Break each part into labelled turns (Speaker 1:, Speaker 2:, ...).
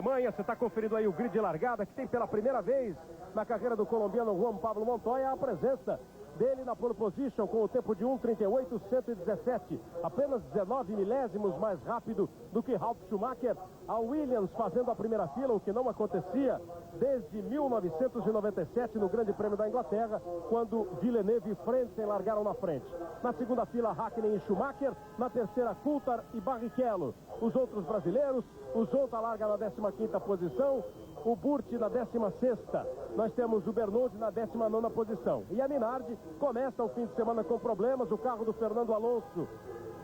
Speaker 1: Alemanha, você está conferindo aí o grid de largada que tem pela primeira vez na carreira do colombiano Juan Pablo Montoya a presença dele na pole position com o tempo de 1:38.117, apenas 19 milésimos mais rápido do que Ralf Schumacher. A Williams fazendo a primeira fila, o que não acontecia desde 1997 no Grande Prêmio da Inglaterra, quando Villeneuve e Frentzen largaram na frente. Na segunda fila, Hakkinen e Schumacher. Na terceira, Coulthard e Barrichello. Os outros brasileiros, o Zonta larga na 15ª posição, o Burti na 16ª, nós temos o Bernoulli na 19ª posição. E a Minardi começa o fim de semana com problemas. O carro do Fernando Alonso,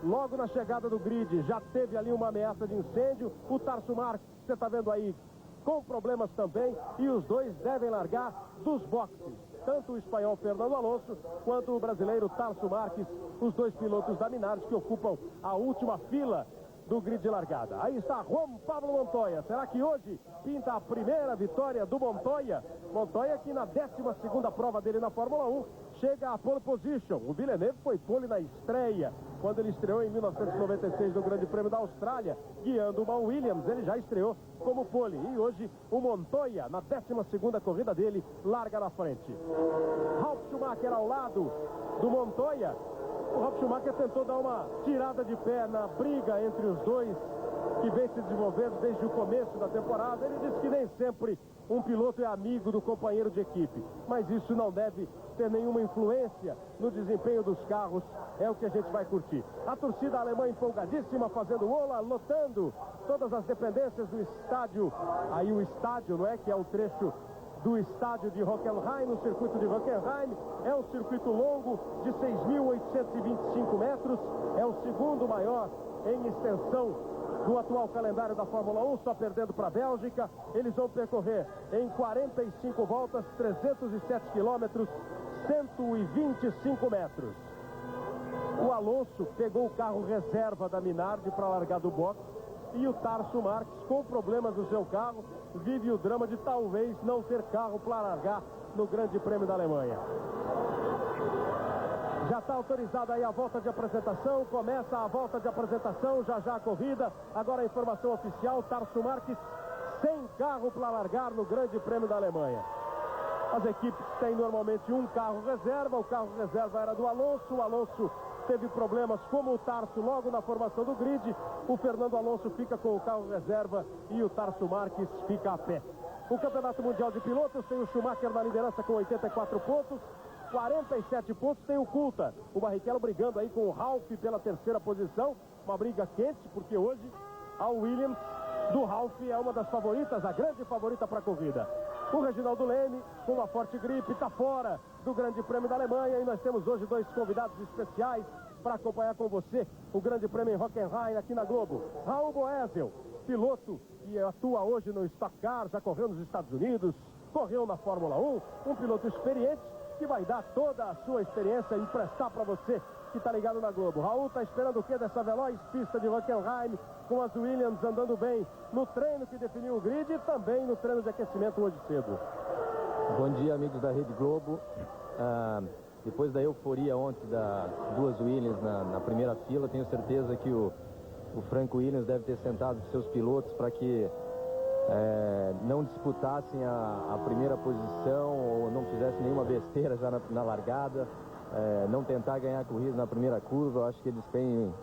Speaker 1: logo na chegada do grid, já teve ali uma ameaça de incêndio. O Tarso Marques, você está vendo aí, com problemas também, e os dois devem largar dos boxes. Tanto o espanhol Fernando Alonso, quanto o brasileiro Tarso Marques, os dois pilotos da Minardi que ocupam a última fila do grid de largada. Aí está Juan Pablo Montoya. Será que hoje pinta a primeira vitória do Montoya? Montoya que na 12ª prova dele na Fórmula 1 chega à pole position. O Villeneuve foi pole na estreia, quando ele estreou em 1996 no Grande Prêmio da Austrália, guiando uma Williams. Ele já estreou como pole. E hoje o Montoya, na 12ª corrida dele, larga na frente. Ralf Schumacher ao lado do Montoya. O Ralf Schumacher tentou dar uma tirada de pé na briga entre os dois, que vem se desenvolvendo desde o começo da temporada. Ele disse que nem sempre um piloto é amigo do companheiro de equipe, mas isso não deve ter nenhuma influência no desempenho dos carros. É o que a gente vai curtir. A torcida alemã empolgadíssima, fazendo ola, lotando todas as dependências do estádio. Aí o estádio, não é? Que é o trecho do estádio de Hockenheim, no circuito de Hockenheim. É um circuito longo de 6.825 metros. É o segundo maior em extensão do atual calendário da Fórmula 1, só perdendo para a Bélgica. Eles vão percorrer em 45 voltas, 307 quilômetros, 125 metros. O Alonso pegou o carro reserva da Minardi para largar do box. E o Tarso Marques, com problemas no seu carro, vive o drama de talvez não ter carro para largar no Grande Prêmio da Alemanha. Já está autorizada aí a volta de apresentação. Começa a volta de apresentação, já a corrida. Agora a informação oficial: Tarso Marques sem carro para largar no Grande Prêmio da Alemanha. As equipes têm normalmente um carro reserva. O carro reserva era do Alonso. O Alonso teve problemas como o Tarso logo na formação do grid. O Fernando Alonso fica com o carro reserva e o Tarso Marques fica a pé. O Campeonato Mundial de Pilotos tem o Schumacher na liderança com 84 pontos. 47 pontos tem o Coulthard. O Barrichello brigando aí com o Ralf pela terceira posição. Uma briga quente, porque hoje a Williams do Ralf é uma das favoritas, a grande favorita para a corrida. O Reginaldo Leme, com uma forte gripe, está fora do Grande Prêmio da Alemanha. E nós temos hoje dois convidados especiais para acompanhar com você o Grande Prêmio em Hockenheim aqui na Globo. Raul Boesel, piloto que atua hoje no Stock Car, já correu nos Estados Unidos, correu na Fórmula 1, um piloto experiente que vai dar toda a sua experiência e emprestar para você que está ligado na Globo. Raul está esperando o que dessa veloz pista de Hockenheim, com as Williams andando bem no treino que definiu o grid e também no treino de aquecimento hoje cedo.
Speaker 2: Bom dia, amigos da Rede Globo. Depois da euforia ontem das duas Williams na primeira fila, tenho certeza que o Franco Williams deve ter sentado os seus pilotos para que não disputassem a primeira posição ou não fizessem nenhuma besteira já na largada, não tentar ganhar a corrida na primeira curva. Eu acho que eles têm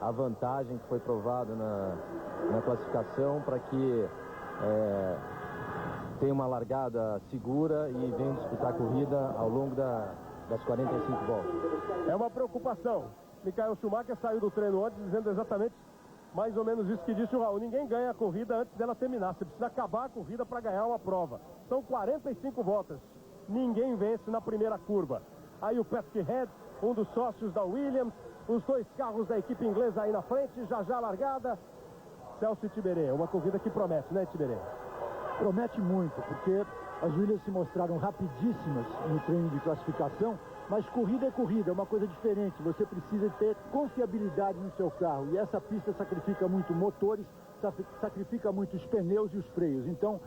Speaker 2: a vantagem que foi provada na classificação para que tenha uma largada segura e venham disputar a corrida ao longo das 45 voltas.
Speaker 1: É uma preocupação. Michael Schumacher saiu do treino ontem dizendo exatamente mais ou menos isso que disse o Raul. Ninguém ganha a corrida antes dela terminar. Você precisa acabar a corrida para ganhar uma prova. São 45 voltas. Ninguém vence na primeira curva. Aí o Patrick Head, um dos sócios da Williams, os dois carros da equipe inglesa aí na frente, já a largada. Celso Tiberê, uma corrida que promete, né, Tiberê?
Speaker 3: Promete muito, porque as Williams se mostraram rapidíssimas no treino de classificação, mas corrida é corrida, é uma coisa diferente. Você precisa ter confiabilidade no seu carro, e essa pista sacrifica muito motores, sacrifica muito os pneus e os freios. Então,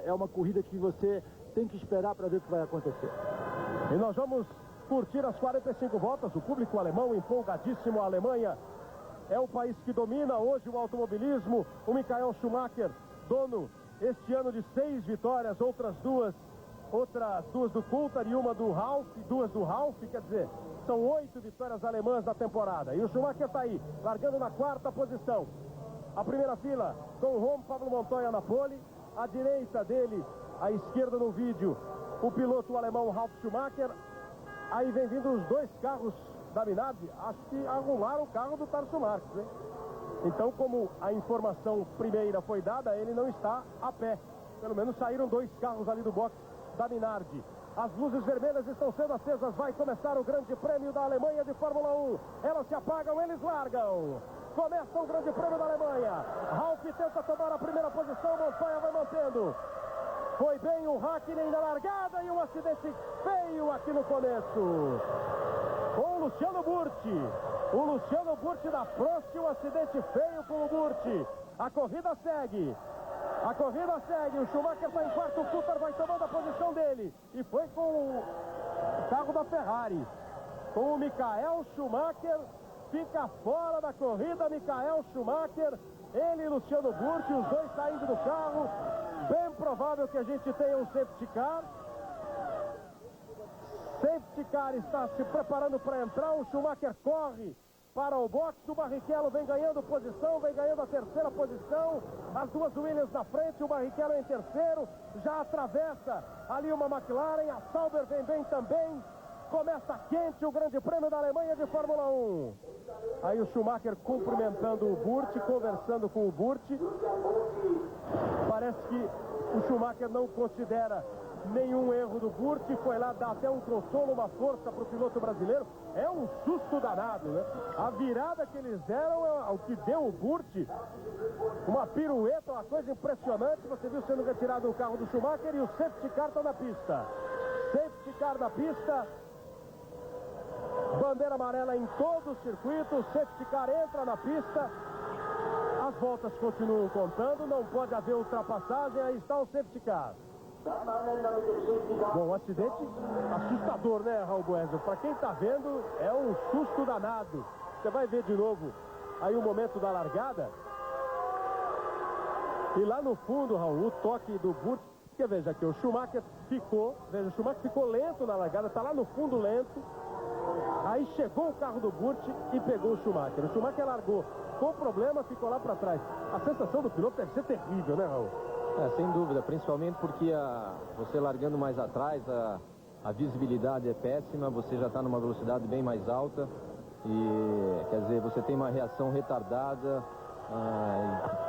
Speaker 3: é uma corrida que você tem que esperar para ver o que vai acontecer.
Speaker 1: E nós vamos curtir as 45 voltas. O público alemão empolgadíssimo. A Alemanha é o país que domina hoje o automobilismo. O Michael Schumacher, dono este ano de 6 vitórias, outras duas do Coulthard e uma do Ralf, duas do Ralf, quer dizer, são 8 vitórias alemãs na temporada. E o Schumacher está aí, largando na 4ª posição. A primeira fila com o Juan Pablo Montoya na pole, à direita dele, à esquerda no vídeo, o piloto alemão Ralf Schumacher. Aí vem vindo os 2 carros da Minardi, acho que arrumaram o carro do Tarso Marques, hein? Então, como a informação primeira foi dada, ele não está a pé. Pelo menos saíram 2 carros ali do box da Minardi. As luzes vermelhas estão sendo acesas. Vai começar o Grande Prêmio da Alemanha de Fórmula 1. Elas se apagam, eles largam. Começa o Grande Prêmio da Alemanha. Ralf tenta tomar a primeira posição, Montoya vai mantendo. Foi bem o Hakkinen na largada e um acidente feio aqui no começo. Com o Luciano Burti. O Luciano Burti da Prost, um acidente feio com o Burti. A corrida segue. A corrida segue. O Schumacher está em 4º, o Coulthard vai tomando a posição dele. E foi com o carro da Ferrari. Com o Michael Schumacher. Fica fora da corrida, Michael Schumacher. Ele e Luciano Burti, os 2 saindo do carro. Bem provável que a gente tenha um safety car. Safety car está se preparando para entrar. O Schumacher corre para o box. O Barrichello vem ganhando posição, vem ganhando a 3ª posição. As 2 Williams na frente, o Barrichello em 3º. Já atravessa ali uma McLaren. A Sauber vem bem também. Começa quente o Grande Prêmio da Alemanha de Fórmula 1. Aí o Schumacher cumprimentando o Burti, conversando com o Burti. Parece que o Schumacher não considera nenhum erro do Burti. Foi lá dar até um consolo, uma força para o piloto brasileiro. É um susto danado, né? A virada que eles deram é o que deu o Burti. Uma pirueta, uma coisa impressionante. Você viu sendo retirado o carro do Schumacher e o safety car está na pista. Safety car na pista. Bandeira amarela em todo o circuito. O safety car entra na pista. As voltas continuam contando. Não pode haver ultrapassagem. Aí está o safety car. Bom, um acidente assustador, né, Raul Boesel? Para quem está vendo, é um susto danado. Você vai ver de novo aí o momento da largada. E lá no fundo, Raul, o toque do Burti. Porque veja que o Schumacher ficou, lento na largada, está lá no fundo lento. Aí chegou o carro do Burti e pegou o Schumacher. O Schumacher largou com problema, ficou lá para trás. A sensação do piloto deve ser terrível, né, Raul?
Speaker 2: Sem dúvida, principalmente porque você largando mais atrás, a visibilidade é péssima, você já está numa velocidade bem mais alta e, quer dizer, você tem uma reação retardada.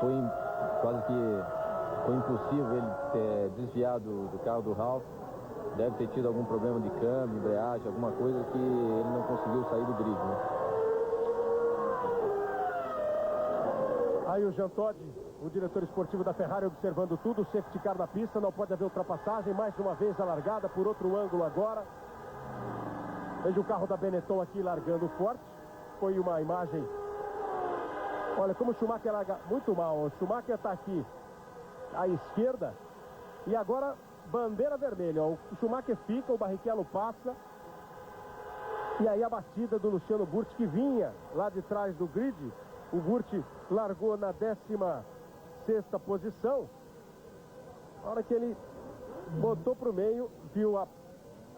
Speaker 2: Foi quase que foi impossível ele ter desviado do carro do Ralf. Deve ter tido algum problema de câmbio, embreagem, alguma coisa que ele não conseguiu sair do grid, né?
Speaker 1: Aí o Jean Todt, o diretor esportivo da Ferrari, observando tudo. O safety car na pista, não pode haver ultrapassagem. Mais uma vez a largada por outro ângulo agora. Veja o carro da Benetton aqui largando forte. Foi uma imagem. Olha como o Schumacher larga muito mal. O Schumacher está aqui à esquerda. E agora bandeira vermelha. O Schumacher fica, o Barrichello passa. E aí a batida do Luciano Burti, que vinha lá de trás do grid. O Burti largou na 16ª posição. Na hora que ele botou para o meio, viu a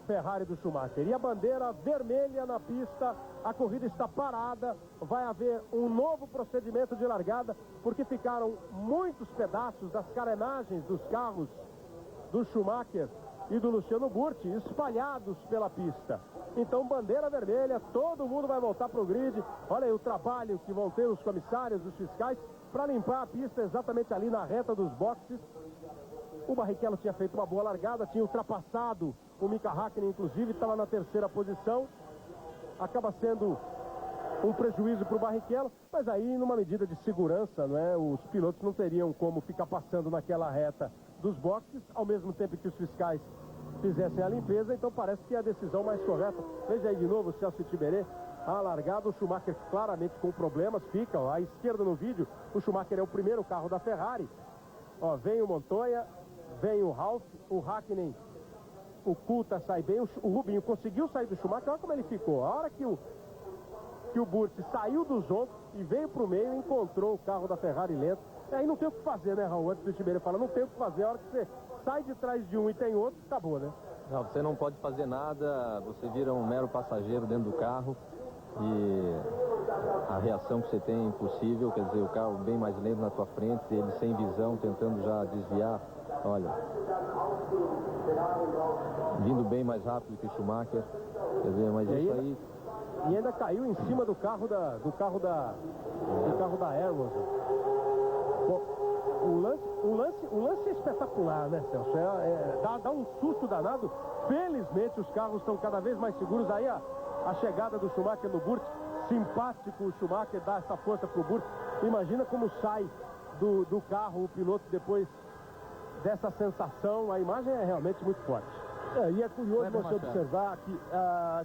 Speaker 1: Ferrari do Schumacher. E a bandeira vermelha na pista. A corrida está parada. Vai haver um novo procedimento de largada, porque ficaram muitos pedaços das carenagens dos carros do Schumacher e do Luciano Burti espalhados pela pista. Então, bandeira vermelha, todo mundo vai voltar para o grid. Olha aí o trabalho que vão ter os comissários, os fiscais, para limpar a pista exatamente ali na reta dos boxes. O Barrichello tinha feito uma boa largada, tinha ultrapassado o Mika Hakkinen, inclusive, estava na 3ª posição. Acaba sendo um prejuízo para o Barrichello, mas aí, numa medida de segurança, não é? Os pilotos não teriam como ficar passando naquela reta dos boxes, ao mesmo tempo que os fiscais fizessem a limpeza. Então parece que é a decisão mais correta. Veja aí de novo o Celso Tiberê, a largada. O Schumacher claramente com problemas, fica ó, à esquerda no vídeo. O Schumacher é o primeiro carro da Ferrari. Ó, vem o Montoya, vem o Ralf, o Hakkinen, o Coulthard sai bem, o Rubinho conseguiu sair do Schumacher. Olha como ele ficou. A hora que o que o Burti saiu dos ombros e veio para o meio e encontrou o carro da Ferrari lento. E aí não tem o que fazer, né, Raul? Antes do Tibério fala, não tem o que fazer. A hora que você sai de trás de um e tem outro, acabou, né?
Speaker 2: Não, você não pode fazer nada, você vira um mero passageiro dentro do carro e a reação que você tem é impossível, quer dizer, o carro bem mais lento na tua frente, ele sem visão, tentando já desviar, olha, vindo bem mais rápido que o Schumacher, quer dizer, mas isso aí...
Speaker 1: E ainda caiu em cima do carro da Airworld. Bom, o lance é espetacular, né, Celso? Dá um susto danado. Felizmente os carros estão cada vez mais seguros. Aí a chegada do Schumacher no Burti, simpático o Schumacher, dá essa força pro Burti. Imagina como sai do carro o piloto depois dessa sensação. A imagem é realmente muito forte.
Speaker 3: E é curioso você observar que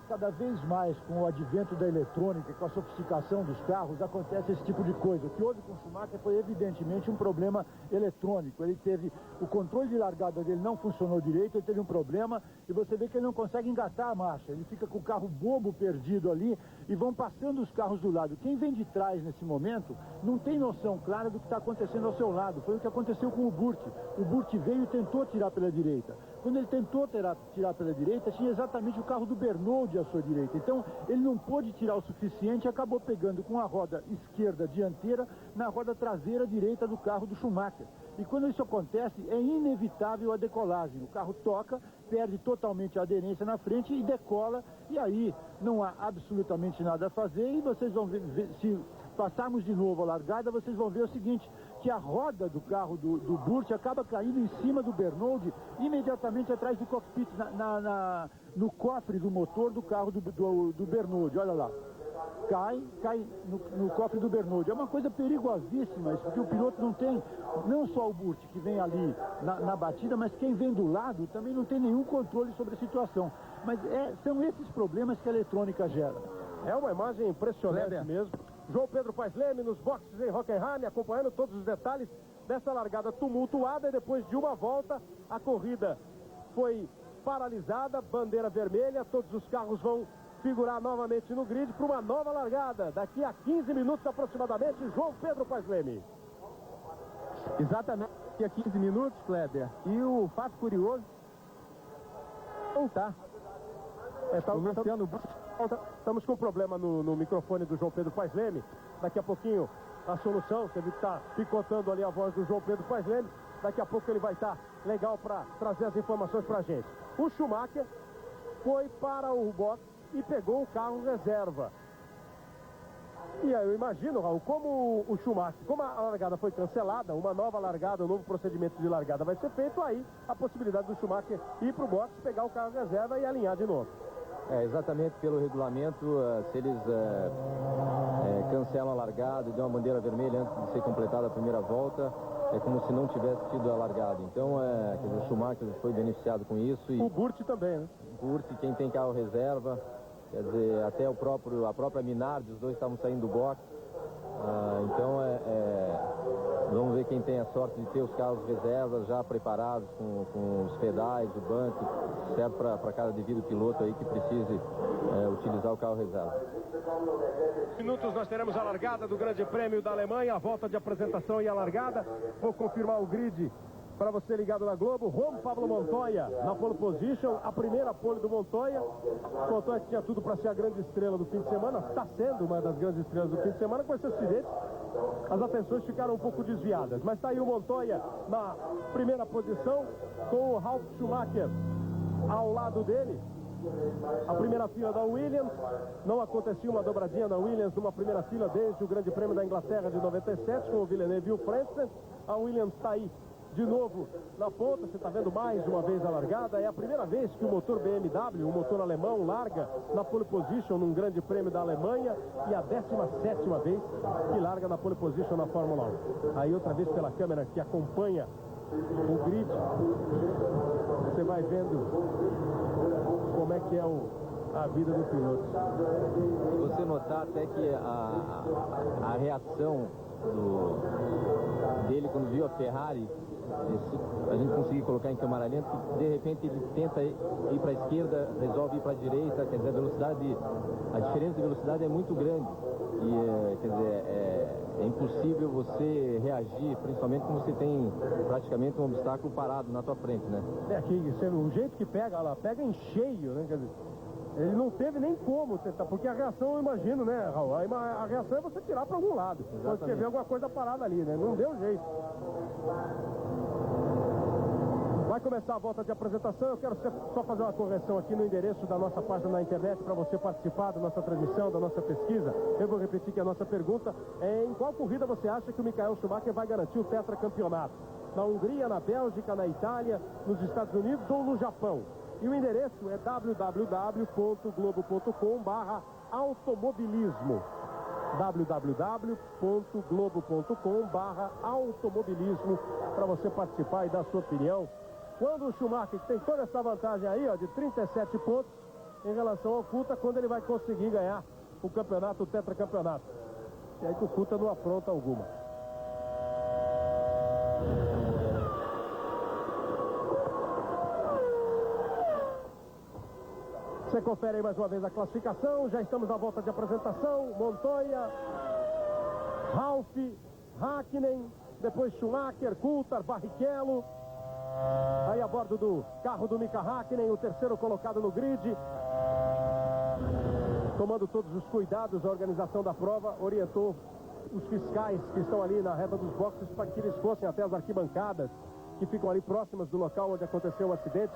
Speaker 3: cada vez mais com o advento da eletrônica, com a sofisticação dos carros, acontece esse tipo de coisa. O que houve com o Schumacher foi evidentemente um problema eletrônico. Ele teve, o controle de largada dele não funcionou direito, ele teve um problema e você vê que ele não consegue engatar a marcha. Ele fica com o carro bobo perdido ali e vão passando os carros do lado. Quem vem de trás nesse momento não tem noção clara do que está acontecendo ao seu lado. Foi o que aconteceu com o Burti. O Burti veio e tentou tirar pela direita. Quando ele tentou tirar pela direita, tinha exatamente o carro do Bernoulli à sua direita. Então, ele não pôde tirar o suficiente e acabou pegando com a roda esquerda dianteira na roda traseira direita do carro do Schumacher. E quando isso acontece, é inevitável a decolagem. O carro toca, perde totalmente a aderência na frente e decola. E aí, não há absolutamente nada a fazer. E vocês vão ver, se passarmos de novo a largada, vocês vão ver o seguinte, que a roda do carro do Burti acaba caindo em cima do Bernoulli, imediatamente atrás do cockpit, no cofre do motor do carro do Bernoulli, olha lá. Cai no cofre do Bernoulli. É uma coisa perigosíssima isso, porque o piloto não tem, não só o Burti que vem ali na batida, mas quem vem do lado também não tem nenhum controle sobre a situação. Mas são esses problemas que a eletrônica gera.
Speaker 1: É uma imagem impressionante mesmo. João Pedro Paes Leme nos boxes em Hockenheim, acompanhando todos os detalhes dessa largada tumultuada. E depois de uma volta, a corrida foi paralisada, bandeira vermelha, todos os carros vão figurar novamente no grid para uma nova largada. Daqui a 15 minutos aproximadamente, João Pedro Paes Leme.
Speaker 4: Exatamente, daqui a 15 minutos, Kleber. E o fato curioso, voltar.
Speaker 1: Estamos com um problema no microfone do João Pedro Paes Leme. Daqui a pouquinho a solução, você viu que está picotando ali a voz do João Pedro Paes Leme. Daqui a pouco ele vai estar legal para trazer as informações para a gente. O Schumacher foi para o box e pegou o carro reserva. E aí eu imagino, Raul, como o Schumacher, como a largada foi cancelada, uma nova largada, um novo procedimento de largada vai ser feito, aí a possibilidade do Schumacher ir para o box, pegar o carro reserva e alinhar de novo.
Speaker 2: Exatamente pelo regulamento, se eles cancelam a largada e dão uma bandeira vermelha antes de ser completada a primeira volta, é como se não tivesse tido a largada. Então, quer dizer, o Schumacher foi beneficiado com isso. E
Speaker 1: o Burti também, né?
Speaker 2: O Burti, quem tem carro reserva, quer dizer, até a própria Minardi, os dois estavam saindo do box. Então, vamos ver quem tem a sorte de ter os carros reservas já preparados com os pedais, o banco, certo para cada devido piloto aí que precise utilizar o carro reserva.
Speaker 1: Minutos nós teremos a largada do Grande Prêmio da Alemanha, a volta de apresentação e a largada. Vou confirmar o grid para você ligado na Globo. Juan Pablo Montoya na pole position, a primeira pole do Montoya. Montoya que tinha tudo para ser a grande estrela do fim de semana, está sendo uma das grandes estrelas do fim de semana. Com esse acidente, as atenções ficaram um pouco desviadas, mas está aí o Montoya na primeira posição, com o Ralf Schumacher ao lado dele. A primeira fila da Williams, não acontecia uma dobradinha na Williams numa primeira fila desde o Grande Prêmio da Inglaterra de 97, com o Villeneuve e o Frentzen. A Williams está aí de novo na ponta, você está vendo mais uma vez a largada. É a primeira vez que o motor BMW, o motor alemão, larga na pole position num Grande Prêmio da Alemanha, e a 17ª vez que larga na pole position na Fórmula 1. Aí outra vez pela câmera que acompanha o grid, você vai vendo como é que é a vida do piloto.
Speaker 2: Se você notar até que a reação dele quando viu a Ferrari, a gente conseguir colocar em câmera lenta, que de repente ele tenta ir para a esquerda, resolve ir para a direita, quer dizer, a diferença de velocidade é muito grande e, quer dizer, é impossível você reagir, principalmente quando você tem praticamente um obstáculo parado na tua frente, né?
Speaker 1: Aqui, o jeito que pega, ela pega em cheio, né? Quer dizer, ele não teve nem como tentar, porque a reação, eu imagino, né, Raul? A reação é você tirar para algum lado. Quando você vê alguma coisa parada ali, né? Não deu jeito. Vai começar a volta de apresentação. Eu quero só fazer uma correção aqui no endereço da nossa página na internet para você participar da nossa transmissão, da nossa pesquisa. Eu vou repetir que a nossa pergunta é: em qual corrida você acha que o Michael Schumacher vai garantir o tetracampeonato? Na Hungria, na Bélgica, na Itália, nos Estados Unidos ou no Japão? E o endereço é www.globo.com/automobilismo. www.globo.com/automobilismo para você participar e dar sua opinião. Quando o Schumacher tem toda essa vantagem aí, ó, de 37 pontos em relação ao Coulthard, quando ele vai conseguir ganhar o campeonato, o tetracampeonato. E aí que o Coulthard não apronta alguma. Você confere aí mais uma vez a classificação. Já estamos na volta de apresentação. Montoya, Ralf, Hakkinen, depois Schumacher, Coulthard, Barrichello. Aí a bordo do carro do Mika Hakkinen, o terceiro colocado no grid. Tomando todos os cuidados, a organização da prova orientou os fiscais que estão ali na reta dos boxes para que eles fossem até as arquibancadas que ficam ali próximas do local onde aconteceu o acidente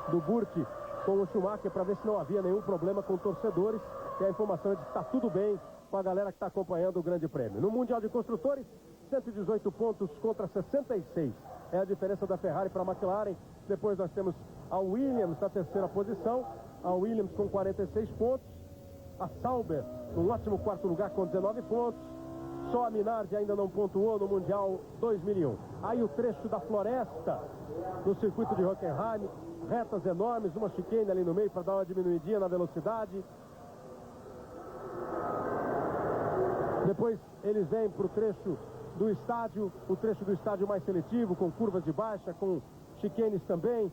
Speaker 1: do Burti com o Schumacher, para ver se não havia nenhum problema com torcedores. E a informação é de que está tudo bem com a galera que está acompanhando o Grande Prêmio. No Mundial de Construtores, 118 pontos contra 66. É a diferença da Ferrari para a McLaren. Depois nós temos a Williams na terceira posição. A Williams com 46 pontos. A Sauber, um ótimo quarto lugar com 19 pontos. Só a Minardi ainda não pontuou no Mundial 2001. Aí o trecho da Floresta, no circuito de Hockenheim. Retas enormes, uma chicane ali no meio para dar uma diminuidinha na velocidade. Depois eles vêm para o trecho do estádio, o trecho do estádio mais seletivo, com curvas de baixa, com chicanes também.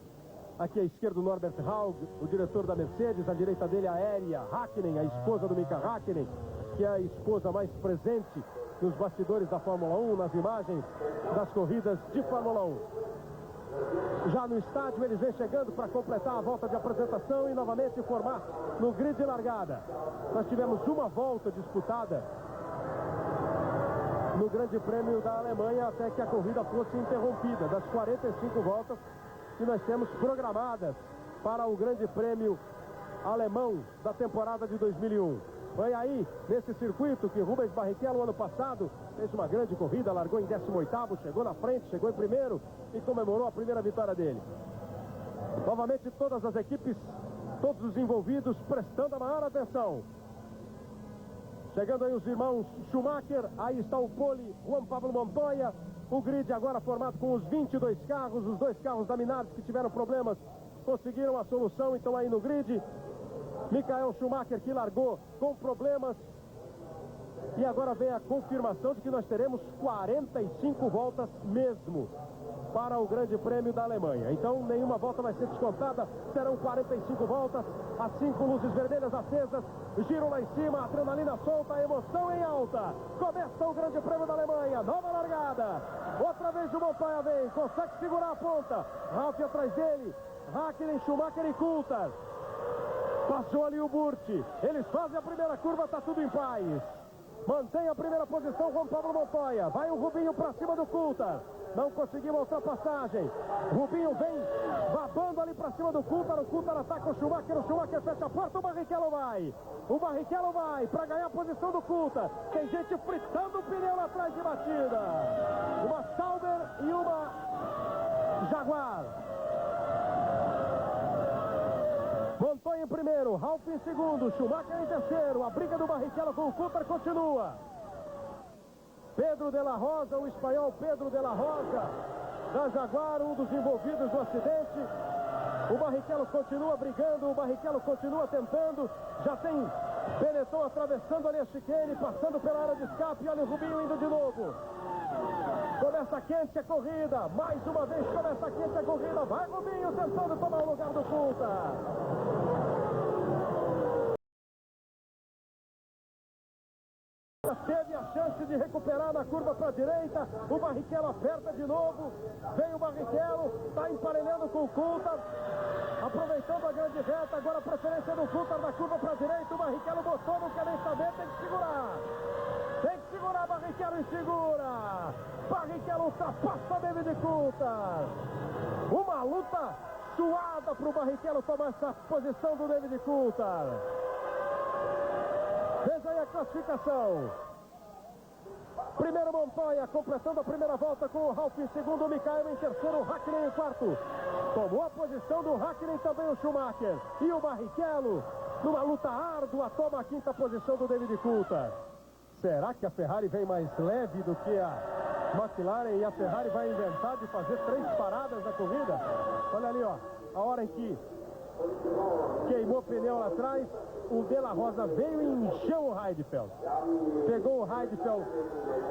Speaker 1: Aqui à esquerda o Norbert Haug, o diretor da Mercedes, à direita dele a Aérea Hakkinen, a esposa do Mika Hakkinen, que é a esposa mais presente nos bastidores da Fórmula 1, nas imagens das corridas de Fórmula 1. Já no estádio eles vêm chegando para completar a volta de apresentação e novamente formar no grid de largada. Nós tivemos uma volta disputada no Grande Prêmio da Alemanha até que a corrida fosse interrompida. Das 45 voltas que nós temos programadas para o Grande Prêmio alemão da temporada de 2001. Foi aí, nesse circuito, que Rubens Barrichello, ano passado, fez uma grande corrida, largou em 18º, chegou na frente, chegou em primeiro e comemorou a primeira vitória dele. Novamente, todas as equipes, todos os envolvidos, prestando a maior atenção. Chegando aí os irmãos Schumacher, aí está o pole, Juan Pablo Montoya. O grid agora formado com os 22 carros, os dois carros da Minardi que tiveram problemas, conseguiram a solução, então aí no grid. Michael Schumacher, que largou com problemas. E agora vem a confirmação de que nós teremos 45 voltas mesmo para o Grande Prêmio da Alemanha. Então nenhuma volta vai ser descontada, serão 45 voltas, as 5 luzes vermelhas acesas, giro lá em cima, adrenalina solta, a emoção em alta. Começa o Grande Prêmio da Alemanha, nova largada. Outra vez o Montoya vem, consegue segurar a ponta. Ralf atrás dele, Hakkinen, Schumacher e Coulthard. Passou ali o Burti. Eles fazem a primeira curva, está tudo em paz. Mantém a primeira posição Juan Pablo Montoya. Vai o Rubinho para cima do Coulthard. Não conseguiu a ultrapassagem. Rubinho vem babando ali para cima do Coulthard. O Coulthard ataca o Schumacher fecha a porta. O Barrichello vai. O Barrichello vai para ganhar a posição do Coulthard. Tem gente fritando o pneu atrás de batida. Uma Sauber e uma Jaguar. Montoya em primeiro, Ralf em segundo, Schumacher em terceiro. A briga do Barrichello com o Coulthard continua. Pedro de la Rosa, o espanhol Pedro de la Rosa, da Jaguar, um dos envolvidos no acidente. O Barrichello continua brigando, o Barrichello continua tentando. Já tem Benetton atravessando ali a chicane, passando pela área de escape. Olha o Rubinho indo de novo. Começa quente a corrida. Mais uma vez começa quente a corrida. Vai Rubinho tentando tomar o lugar do Coulthard. Teve a chance de recuperar na curva para a direita. O Barrichello aperta de novo. Vem o Barrichello, está emparelhando com o Coulthard. Aproveitando a grande reta, agora a preferência do Coulthard na curva para a direita. O Barrichello botou, não quer nem saber, tem que segurar. Tem que segurar, Barrichello, e segura. Barrichello ultrapassa David Coulthard. Uma luta suada para o Barrichello tomar essa posição do David Coulthard. Veja aí a classificação. Primeiro Montoya, completando a primeira volta com o Ralf em segundo, o Mikael em terceiro, o Hakkinen em quarto. Tomou a posição do Hakkinen também o Schumacher. E o Barrichello, numa luta árdua, toma a quinta posição do David Coulthard. Será que a Ferrari vem mais leve do que a McLaren e a Ferrari vai inventar de fazer 3 paradas na corrida? Olha ali, ó, a hora em que queimou o pneu lá atrás, o De La Rosa veio e encheu o Heidfeld. Pegou o Heidfeld,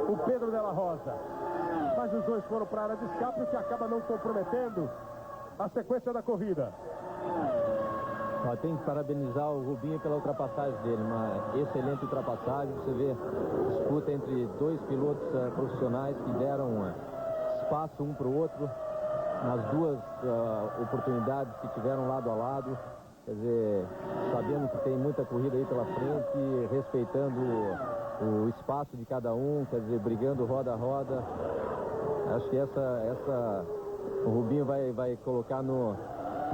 Speaker 1: o Pedro De La Rosa. Mas os dois foram para a área de escape, o que acaba não comprometendo a sequência da corrida.
Speaker 2: Tem que parabenizar o Rubinho pela ultrapassagem dele, uma excelente ultrapassagem. Você vê disputa entre dois pilotos profissionais que deram espaço um para o outro nas duas oportunidades que tiveram lado a lado. Quer dizer, sabendo que tem muita corrida aí pela frente, respeitando o espaço de cada um, quer dizer, brigando roda a roda. Acho que o Rubinho vai colocar no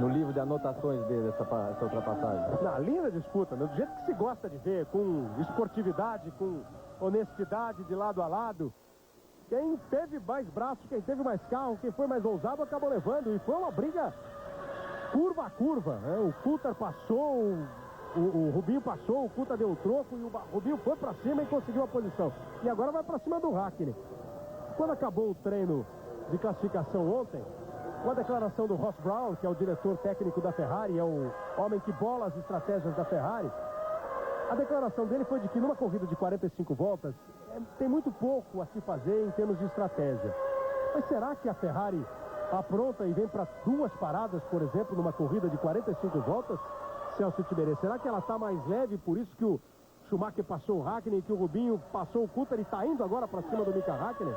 Speaker 2: livro de anotações dele essa ultrapassagem.
Speaker 1: Na linda disputa, do jeito que se gosta de ver, com esportividade, com honestidade de lado a lado. Quem teve mais braços, quem teve mais carro, quem foi mais ousado acabou levando. E foi uma briga curva a curva, né? O Coulthard passou, o Rubinho passou, o Coulthard deu o troco e o Rubinho foi para cima e conseguiu a posição. E agora vai para cima do Hakkinen. Quando acabou o treino de classificação ontem, com a declaração do Ross Brown, que é o diretor técnico da Ferrari, é o homem que bola as estratégias da Ferrari, a declaração dele foi de que numa corrida de 45 voltas tem muito pouco a se fazer em termos de estratégia. Mas será que a Ferrari apronta e vem para 2 paradas, por exemplo, numa corrida de 45 voltas? Celso Tiberê, será que ela está mais leve, por isso que o Schumacher passou o Hakkinen, que o Rubinho passou o Coulthard e está indo agora para cima do Mika Hakkinen?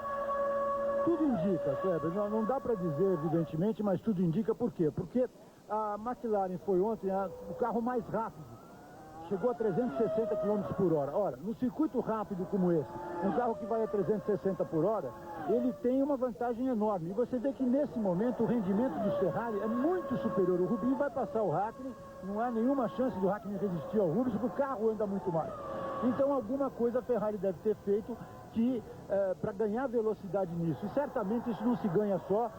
Speaker 3: Tudo indica, Kleber, não dá para dizer evidentemente, mas tudo indica por quê? Porque a McLaren foi ontem o carro mais rápido, chegou a 360 km por hora. Ora, no circuito rápido como esse, um carro que vai a 360 por hora, ele tem uma vantagem enorme. E você vê que nesse momento o rendimento do Ferrari é muito superior. O Rubinho vai passar o Hakkinen, não há nenhuma chance do Hakkinen resistir ao Rubens, porque o carro anda muito mais. Então alguma coisa a Ferrari deve ter feito para ganhar velocidade nisso. E certamente isso não se ganha só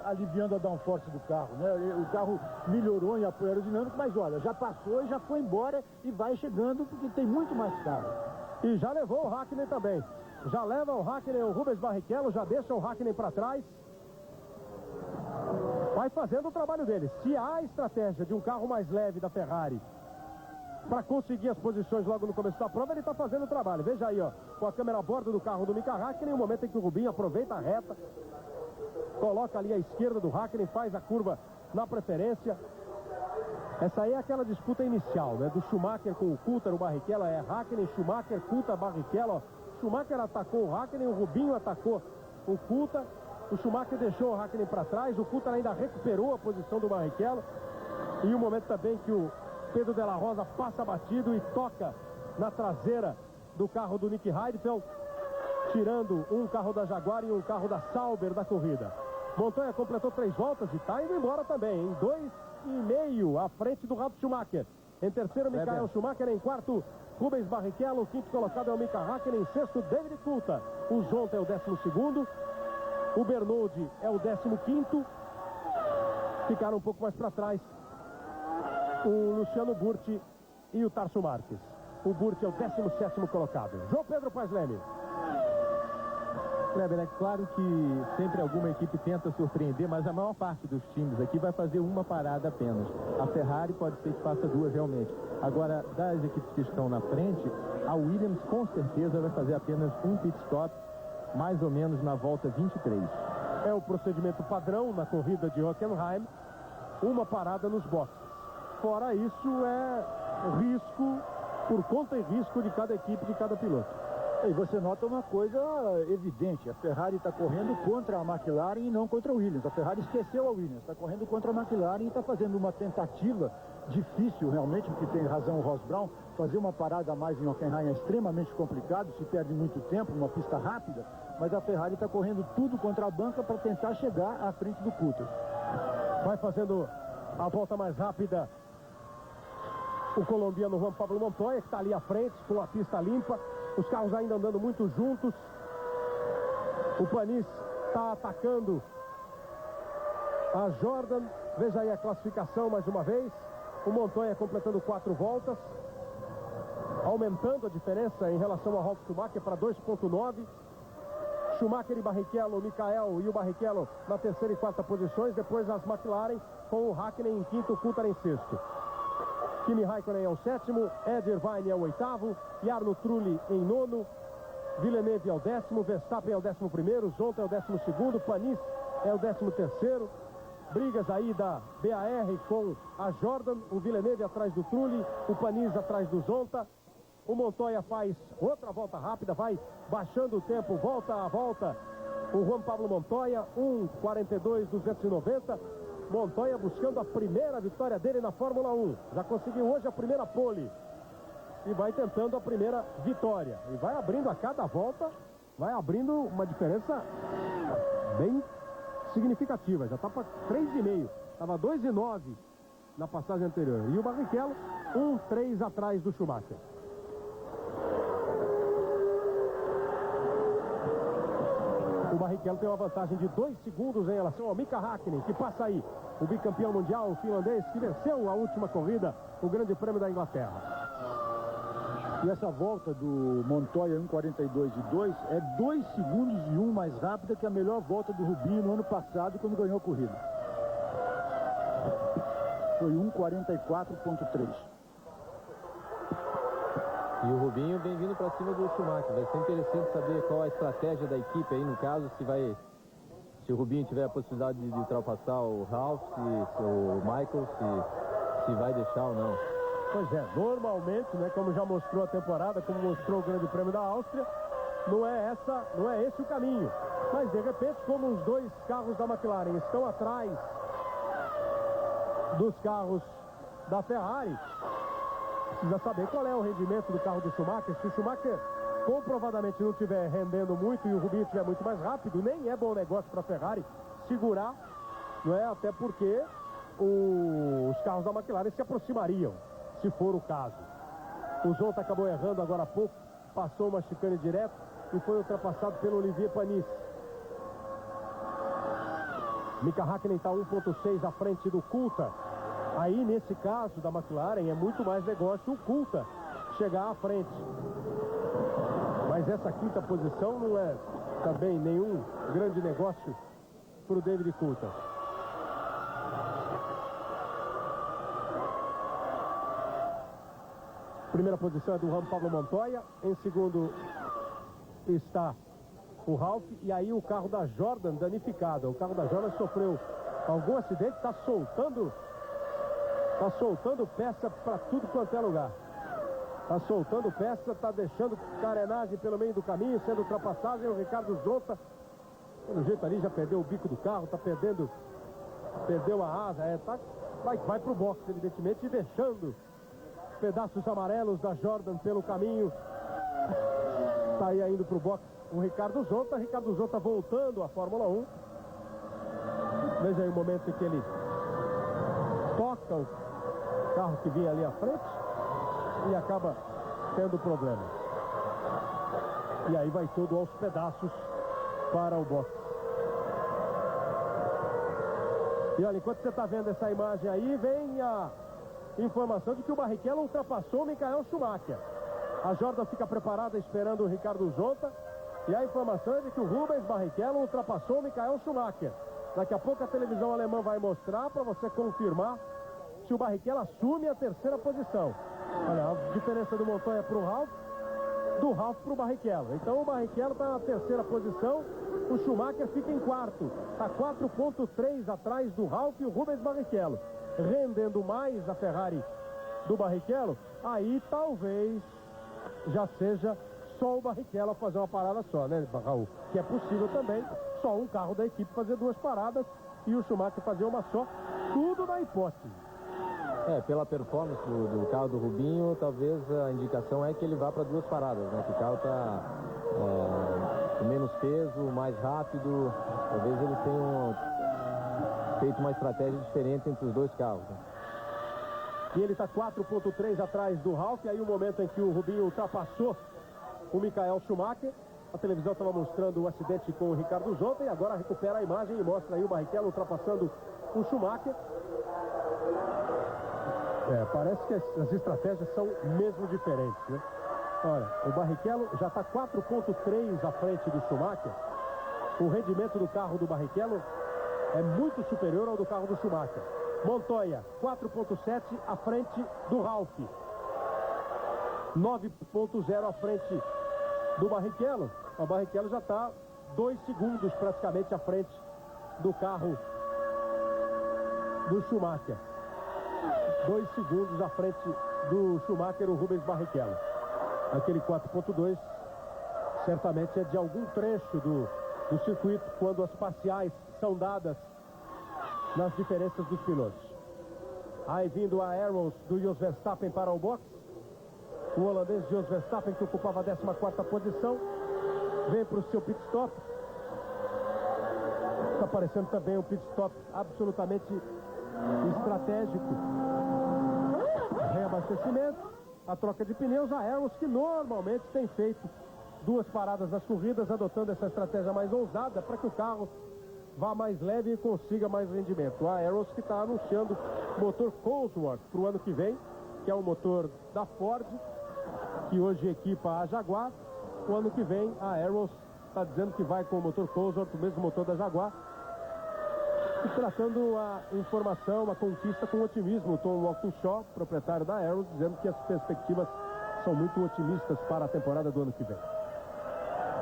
Speaker 3: aliviando a downforce do carro, né? O carro melhorou em apoio aerodinâmico, mas olha, já passou e já foi embora e vai chegando porque tem muito mais carro.
Speaker 1: E já levou o Hakkinen também. Já leva o Hakkinen, o Rubens Barrichello, já deixa o Hakkinen para trás. Vai fazendo o trabalho dele. Se há a estratégia de um carro mais leve da Ferrari para conseguir as posições logo no começo da prova, ele está fazendo o trabalho. Veja aí, ó, com a câmera a bordo do carro do Mika Hakkinen, o momento em que o Rubinho aproveita a reta, coloca ali à esquerda do Hakkinen, faz a curva na preferência. Essa aí é aquela disputa inicial, né? Do Schumacher com o Coulthard, o Barrichello, é Hakkinen, Schumacher, Coulthard, Barrichello. Schumacher atacou o Hakkinen, o Rubinho atacou o Coulthard, o Schumacher deixou o Hakkinen para trás, o Coulthard ainda recuperou a posição do Barrichello. E o momento também que o Pedro De La Rosa passa batido e toca na traseira do carro do Nick Heidfeld, tirando um carro da Jaguar e um carro da Sauber da corrida. Montoya completou 3 voltas e está indo embora também, em 2,5 à frente do Ralf Schumacher. Em terceiro, Michael Schumacher. Em quarto, Rubens Barrichello. Quinto colocado é o Mika Hakkinen. Em sexto, David Coulthard. O Zonta é o 12º. O Bernoulli é o 15º. Ficaram um pouco mais para trás o Luciano Burti e o Tarso Marques. O Burti é o 17º colocado. João Pedro Paes Leme.
Speaker 4: Kleber, é claro que sempre alguma equipe tenta surpreender, mas a maior parte dos times aqui vai fazer uma parada apenas. A Ferrari pode ser que faça 2 realmente. Agora, das equipes que estão na frente, a Williams com certeza vai fazer apenas um pit stop mais ou menos na volta 23.
Speaker 1: É o procedimento padrão na corrida de Hockenheim, uma parada nos boxes. Fora isso, é risco, por conta e risco de cada equipe, de cada piloto.
Speaker 3: E você nota uma coisa evidente, a Ferrari está correndo contra a McLaren e não contra a Williams. A Ferrari esqueceu a Williams, está correndo contra a McLaren e está fazendo uma tentativa difícil realmente, porque tem razão o Ross Brown, fazer uma parada a mais em Hockenheim é extremamente complicado, se perde muito tempo, uma pista rápida, mas a Ferrari está correndo tudo contra a banca para tentar chegar à frente do Coulthard.
Speaker 1: Vai fazendo a volta mais rápida o colombiano Juan Pablo Montoya, que está ali à frente com a pista limpa, os carros ainda andando muito juntos. O Panis está atacando a Jordan. Veja aí a classificação mais uma vez. O Montoya completando 4 voltas, aumentando a diferença em relação ao Ralf Schumacher para 2,9. Schumacher e Barrichello, o Michael e o Barrichello na terceira e quarta posições. Depois as McLaren com o Hakkinen em quinto, o Coulthard em sexto. Kimi Raikkonen é o sétimo, Ed Irvine é o oitavo, Jarno Trulli em nono, Villeneuve é o décimo, Verstappen é o 11º, Zonta é o 12º, Panis é o 13º. Brigas aí da BAR com a Jordan, o Villeneuve atrás do Trulli, o Panis atrás do Zonta. O Montoya faz outra volta rápida, vai baixando o tempo, volta a volta. O Juan Pablo Montoya, 1:42.290. Montoya buscando a primeira vitória dele na Fórmula 1. Já conseguiu hoje a primeira pole. E vai tentando a primeira vitória. E vai abrindo a cada volta, vai abrindo uma diferença bem significativa. Já está para 3,5. Estava 2,9 na passagem anterior. E o Barrichello, 1,3 atrás do Schumacher. O Barrichello tem uma vantagem de 2 segundos em relação ao Mika Hakkinen, que passa aí. O bicampeão mundial, o finlandês, que venceu a última corrida, o Grande Prêmio da Inglaterra.
Speaker 3: E essa volta do Montoya 1:42.2 é 2 segundos e 1 mais rápida que a melhor volta do Rubinho no ano passado, quando ganhou a corrida. Foi 1:44.3.
Speaker 2: E o Rubinho vem vindo para cima do Schumacher. Vai ser interessante saber qual a estratégia da equipe aí, no caso, se o Rubinho tiver a possibilidade de ultrapassar o Ralf, se o Michael, se vai deixar ou não.
Speaker 1: Pois é, normalmente, né, como já mostrou a temporada, como mostrou o Grande Prêmio da Áustria, não é esse o caminho. Mas de repente, como os dois carros da McLaren estão atrás dos carros da Ferrari, precisa saber qual é o rendimento do carro do Schumacher. Se o Schumacher comprovadamente não estiver rendendo muito e o Rubinho estiver muito mais rápido, nem é bom negócio para a Ferrari segurar, não é? Até porque os carros da McLaren se aproximariam, se for o caso. O Zonta acabou errando agora há pouco, passou uma chicane direto e foi ultrapassado pelo Olivier Panis. Mika Hakkinen está 1,6 à frente do Coulthard. Aí, nesse caso da McLaren, é muito mais negócio o Coulthard chegar à frente. Mas essa quinta posição não é também nenhum grande negócio para o David Coulthard. Primeira posição é do Juan Pablo Montoya. Em segundo está o Ralf. E aí o carro da Jordan danificado. O carro da Jordan sofreu algum acidente, está soltando peça para tudo quanto é lugar. Está soltando peça, está deixando carenagem pelo meio do caminho, sendo ultrapassagem. O Ricardo Zonta, pelo jeito ali, já perdeu o bico do carro, perdeu a asa. Vai para o boxe, evidentemente, e deixando pedaços amarelos da Jordan pelo caminho. Está aí indo para o boxe o Ricardo Zonta. Ricardo Zonta voltando à Fórmula 1. Veja aí o momento em que ele toca o carro que vinha ali à frente e acaba tendo problema. E aí vai tudo aos pedaços para o boxe. E olha, enquanto você está vendo essa imagem aí, vem a informação de que o Barrichello ultrapassou o Michael Schumacher. A Jordan fica preparada esperando o Ricardo Zonta. E a informação é de que o Rubens Barrichello ultrapassou o Michael Schumacher. Daqui a pouco a televisão alemã vai mostrar para você confirmar se o Barrichello assume a terceira posição. Olha, a diferença do Montoya para o Ralf do Ralf para o Barrichello. Então o Barrichello está na terceira posição, o Schumacher fica em quarto. Está 4,3 atrás do Ralf e o Rubens Barrichello. Rendendo mais a Ferrari do Barrichello, aí talvez já seja só o Barrichello a fazer uma parada só, né, Raul? Que é possível também, só um carro da equipe fazer duas paradas e o Schumacher fazer uma só, tudo na hipótese.
Speaker 2: Pela performance do carro do Rubinho, talvez a indicação é que ele vá para duas paradas, né? Que o carro está com menos peso, mais rápido, talvez ele tenha feito uma estratégia diferente entre os dois carros, né?
Speaker 1: E ele está 4,3 atrás do Ralf, aí o momento em que o Rubinho ultrapassou o Michael Schumacher. A televisão estava mostrando o acidente com o Ricardo Zonta e agora recupera a imagem e mostra aí o Barrichello ultrapassando o Schumacher. Parece que as estratégias são mesmo diferentes, né? Olha, o Barrichello já está 4,3 à frente do Schumacher. O rendimento do carro do Barrichello é muito superior ao do carro do Schumacher. Montoya, 4,7 à frente do Ralf. 9,0 à frente do Barrichello. O Barrichello já está 2 segundos praticamente à frente do carro do Schumacher. 2 segundos à frente do Schumacher, o Rubens Barrichello. Aquele 4,2 certamente é de algum trecho do circuito, quando as parciais são dadas nas diferenças dos pilotos. Aí vindo a Arrows do Jos Verstappen para o box. O holandês Jos Verstappen, que ocupava a 14ª posição, vem para o seu pit stop. Está aparecendo também um pit stop absolutamente estratégico. Reabastecimento, a troca de pneus. A Arrows, que normalmente tem feito duas paradas nas corridas, adotando essa estratégia mais ousada para que o carro vá mais leve e consiga mais rendimento. A Arrows que está anunciando o motor Cosworth para o ano que vem, que é o motor da Ford, que hoje equipa a Jaguar. O ano que vem a Arrows está dizendo que vai com o motor Cosworth, o mesmo motor da Jaguar, e tratando a informação, a conquista com otimismo. O Tom Walkinshaw, proprietário da Arrows, dizendo que as perspectivas são muito otimistas para a temporada do ano que vem.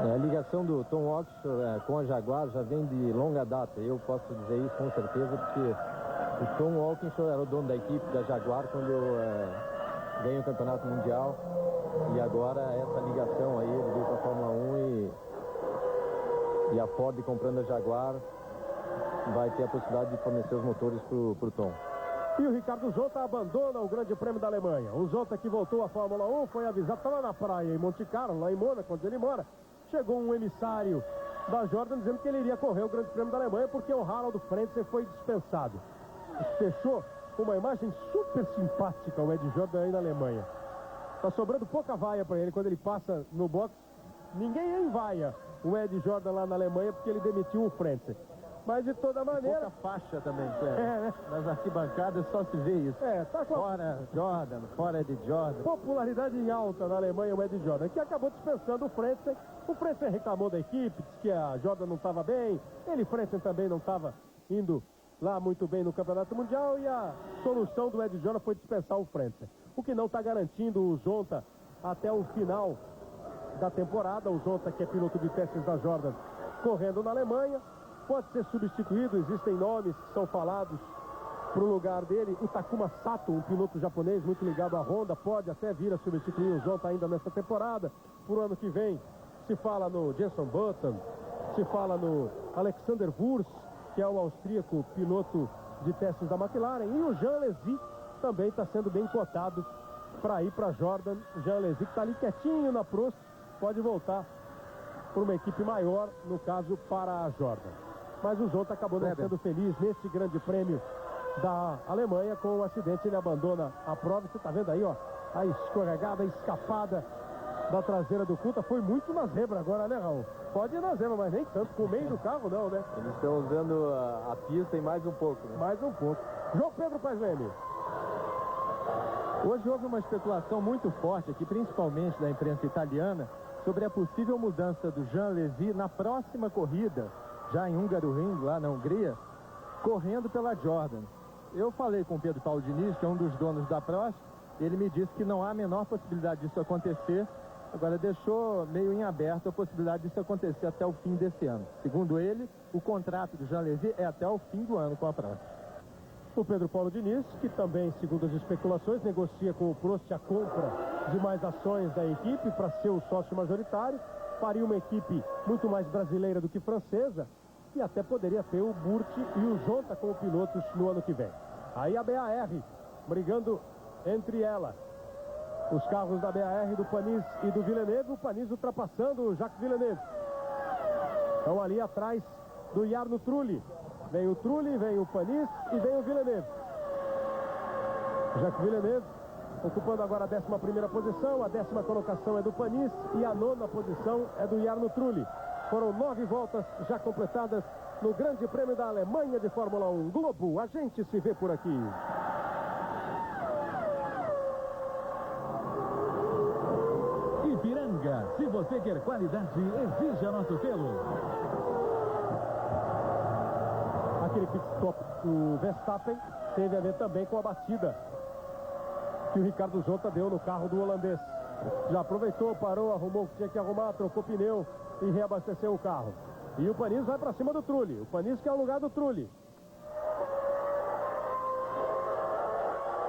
Speaker 2: A ligação do Tom Walkinshaw com a Jaguar já vem de longa data. Eu posso dizer isso com certeza, porque o Tom Walkinshaw era o dono da equipe da Jaguar quando ganhou o campeonato mundial, e agora essa ligação aí, ele veio para a Fórmula 1 e a Ford comprando a Jaguar vai ter a possibilidade de fornecer os motores para o Tom.
Speaker 1: E o Ricardo Zonta abandona o Grande Prêmio da Alemanha. O Zonta, que voltou à Fórmula 1, foi avisado, estava na praia em Monte Carlo, lá em Mônaco, onde ele mora. Chegou um emissário da Jordan dizendo que ele iria correr o Grande Prêmio da Alemanha porque o Harald Frentzen foi dispensado. Fechou com uma imagem super simpática o Ed Jordan aí na Alemanha. Tá sobrando pouca vaia para ele quando ele passa no box. Ninguém envaia o Ed Jordan lá na Alemanha porque ele demitiu o Frentzen. Mas de toda maneira...
Speaker 4: Pouca faixa também, né? Nas arquibancadas só se vê isso.
Speaker 1: Tá com
Speaker 4: fora Jordan, fora Ed Jordan.
Speaker 1: Popularidade em alta na Alemanha o Ed Jordan, que acabou dispensando o Frentzen. O Frentzen reclamou da equipe, disse que a Jordan não estava bem. Ele, Frentzen, também não estava indo lá muito bem no Campeonato Mundial, e a solução do Ed Jordan foi dispensar o Frentzen. O que não está garantindo o Zonta até o final da temporada. O Zonta, que é piloto de testes da Jordan, correndo na Alemanha, pode ser substituído. Existem nomes que são falados para o lugar dele. O Takuma Sato, um piloto japonês muito ligado à Honda, pode até vir a substituir o Zonta ainda nessa temporada. Por ano que vem se fala no Jenson Button, se fala no Alexander Wurz, que é o austríaco piloto de testes da McLaren, e o Jean Alesi também está sendo bem cotado para ir para a Jordan. O Jean Alesi, que está ali quietinho na Prost, pode voltar para uma equipe maior, no caso para a Jordan. Mas o Zonta acabou não sendo feliz nesse Grande Prêmio da Alemanha. Com o acidente ele abandona a prova. Você está vendo aí, ó, a escorregada, a escapada da traseira do Kuta. Foi muito na zebra agora, né, Raul? Pode ir na zebra, mas nem tanto. Com o meio do carro, não, né?
Speaker 2: Eles estão usando a pista e mais um pouco, né?
Speaker 1: Mais um pouco. João Pedro Pasleme.
Speaker 4: Hoje houve uma especulação muito forte aqui, principalmente da imprensa italiana, sobre a possível mudança do Jean Alesi na próxima corrida, já em Hungaroring, lá na Hungria, correndo pela Jordan. Eu falei com o Pedro Paulo Diniz, que é um dos donos da Prost. Ele me disse que não há a menor possibilidade disso acontecer, Agora deixou meio em aberto a possibilidade disso acontecer até o fim desse ano. Segundo ele, o contrato do Jean Lévy é até o fim do ano com a Prost.
Speaker 1: O Pedro Paulo Diniz, que também, segundo as especulações, negocia com o Prost a compra de mais ações da equipe para ser o sócio majoritário, faria uma equipe muito mais brasileira do que francesa e até poderia ter o Burt e o Zonta como pilotos no ano que vem. Aí a BAR brigando entre elas. Os carros da BAR, do Panis e do Villeneuve, o Panis ultrapassando o Jacques Villeneuve. Estão ali atrás do Jarno Trulli. Vem o Trulli, vem o Panis e vem o Villeneuve. Jacques Villeneuve ocupando agora a 11ª posição. A 10ª colocação é do Panis e a 9ª posição é do Jarno Trulli. Foram 9 voltas já completadas no Grande Prêmio da Alemanha de Fórmula 1. Globo, a gente se vê por aqui.
Speaker 5: Ipiranga, se você quer qualidade, exija nosso selo.
Speaker 1: Aquele pit stop do Verstappen teve a ver também com a batida que o Ricardo Zonta deu no carro do holandês. Já aproveitou, parou, arrumou o que tinha que arrumar, trocou pneu e reabasteceu o carro. E o Panis vai para cima do Trulli. O Panis que é o lugar do Trulli.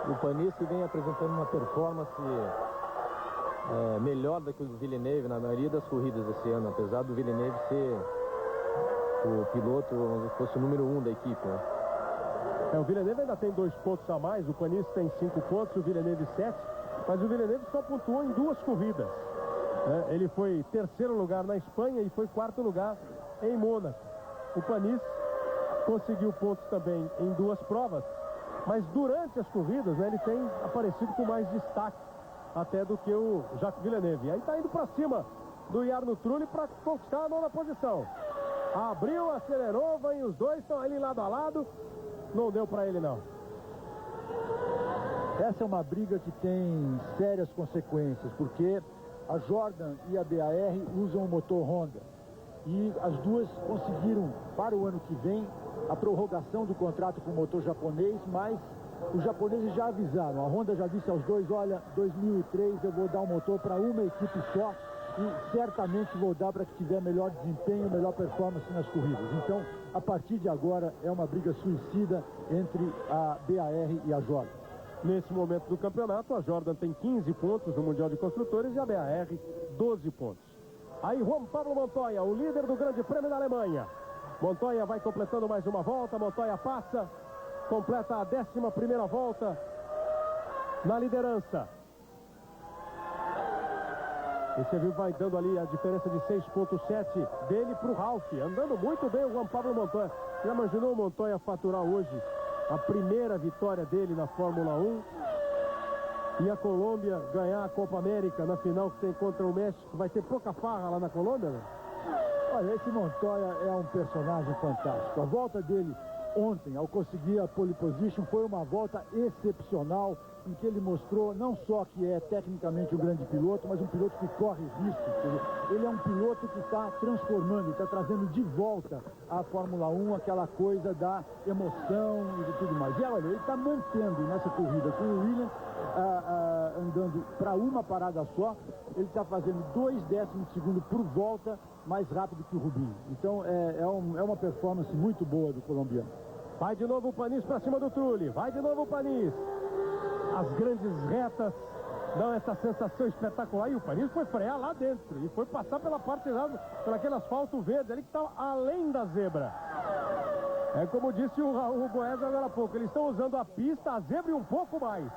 Speaker 2: O Panis que vem apresentando uma performance melhor do que o Villeneuve na maioria das corridas desse ano, apesar do Villeneuve ser o piloto, como se fosse o número 1 da equipe, né?
Speaker 1: O Villeneuve ainda tem 2 pontos a mais, o Panis tem 5 pontos, o Villeneuve 7, mas o Villeneuve só pontuou em 2 corridas. Ele foi 3º lugar na Espanha e foi 4º lugar em Mônaco. O Panis conseguiu pontos também em 2 provas, mas durante as corridas, ele tem aparecido com mais destaque até do que o Jacques Villeneuve. Aí está indo para cima do Jarno Trulli para conquistar a 9ª posição. Abriu, acelerou, vem os dois, estão ali lado a lado. Não deu para ele, não.
Speaker 3: Essa é uma briga que tem sérias consequências, porque a Jordan e a BAR usam o motor Honda. E as duas conseguiram, para o ano que vem, a prorrogação do contrato com o motor japonês, mas os japoneses já avisaram. A Honda já disse aos dois, olha, 2003 eu vou dar um motor para uma equipe só e certamente vou dar para que tiver melhor desempenho, melhor performance nas corridas. Então, a partir de agora, é uma briga suicida entre a BAR e a Jordan.
Speaker 1: Nesse momento do campeonato, a Jordan tem 15 pontos no Mundial de Construtores e a BAR 12 pontos. Aí Juan Pablo Montoya, o líder do Grande Prêmio da Alemanha. Montoya vai completando mais uma volta, Montoya passa, completa a 11ª volta na liderança. E você viu, vai dando ali a diferença de 6,7 dele para o Ralf. Andando muito bem o Juan Pablo Montoya. Já imaginou o Montoya faturar hoje a primeira vitória dele na Fórmula 1? E a Colômbia ganhar a Copa América na final que tem contra o México. Vai ter pouca farra lá na Colômbia, né?
Speaker 3: Olha, esse Montoya é um personagem fantástico. A volta dele ontem, ao conseguir a pole position, foi uma volta excepcional, em que ele mostrou não só que é tecnicamente um grande piloto, mas um piloto que corre riscos. Ele é um piloto que está transformando, está trazendo de volta à Fórmula 1 aquela coisa da emoção e de tudo mais. E olha, ele está mantendo nessa corrida com o Williams, andando para uma parada só, ele está fazendo 2 décimos de segundo por volta mais rápido que o Rubinho. Então é uma performance muito boa do colombiano.
Speaker 1: Vai de novo o Panis para cima do Trulli. Vai de novo o Panis. As grandes retas dão essa sensação espetacular. E o Panis foi frear lá dentro. E foi passar pela parte lá, por aquele asfalto verde ali que estava além da zebra. É como disse o Raul Boesio agora há pouco. Eles estão usando a pista, a zebra e um pouco mais.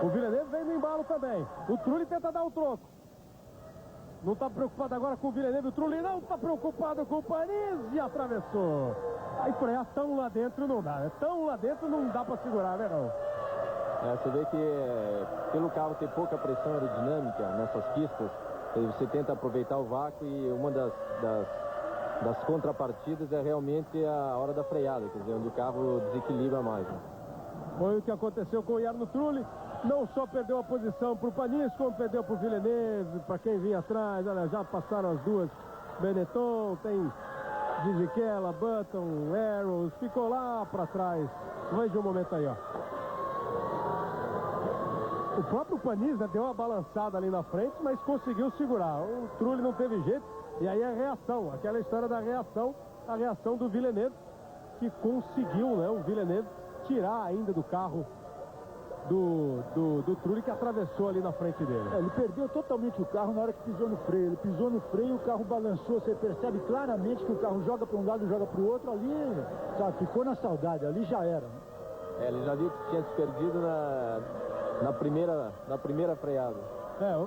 Speaker 1: O Villeneuve vem no embalo também. O Trulli tenta dar o troco. Não está preocupado agora com o Villeneuve. O Trulli não está preocupado com o Panis e atravessou. Aí frear tão lá dentro não dá. Tão lá dentro não dá para segurar, né, não?
Speaker 2: Você vê que pelo carro ter pouca pressão aerodinâmica nessas pistas, você tenta aproveitar o vácuo e uma das contrapartidas é realmente a hora da freada, quer dizer, onde o carro desequilibra mais. Né?
Speaker 1: Foi o que aconteceu com o Jarno Trulli. Não só perdeu a posição para o Panis, como perdeu para o Villeneuve, para quem vinha atrás. Olha, já passaram as duas. Benetton, tem Fisichella, Button, Arrows, ficou lá para trás. Veja um momento aí, ó. O próprio Paniza deu uma balançada ali na frente, mas conseguiu segurar. O Trulli não teve jeito. E aí a reação, aquela história da reação, a reação do Villeneuve, que conseguiu, né, o Villeneuve tirar ainda do carro do Trulli, que atravessou ali na frente dele.
Speaker 3: Ele perdeu totalmente o carro na hora que pisou no freio. Ele pisou no freio, o carro balançou. Você percebe claramente que o carro joga para um lado, joga para o outro. Ali, sabe, ficou na saudade. Ali já era.
Speaker 2: Ele já viu que tinha se perdido na primeira freada.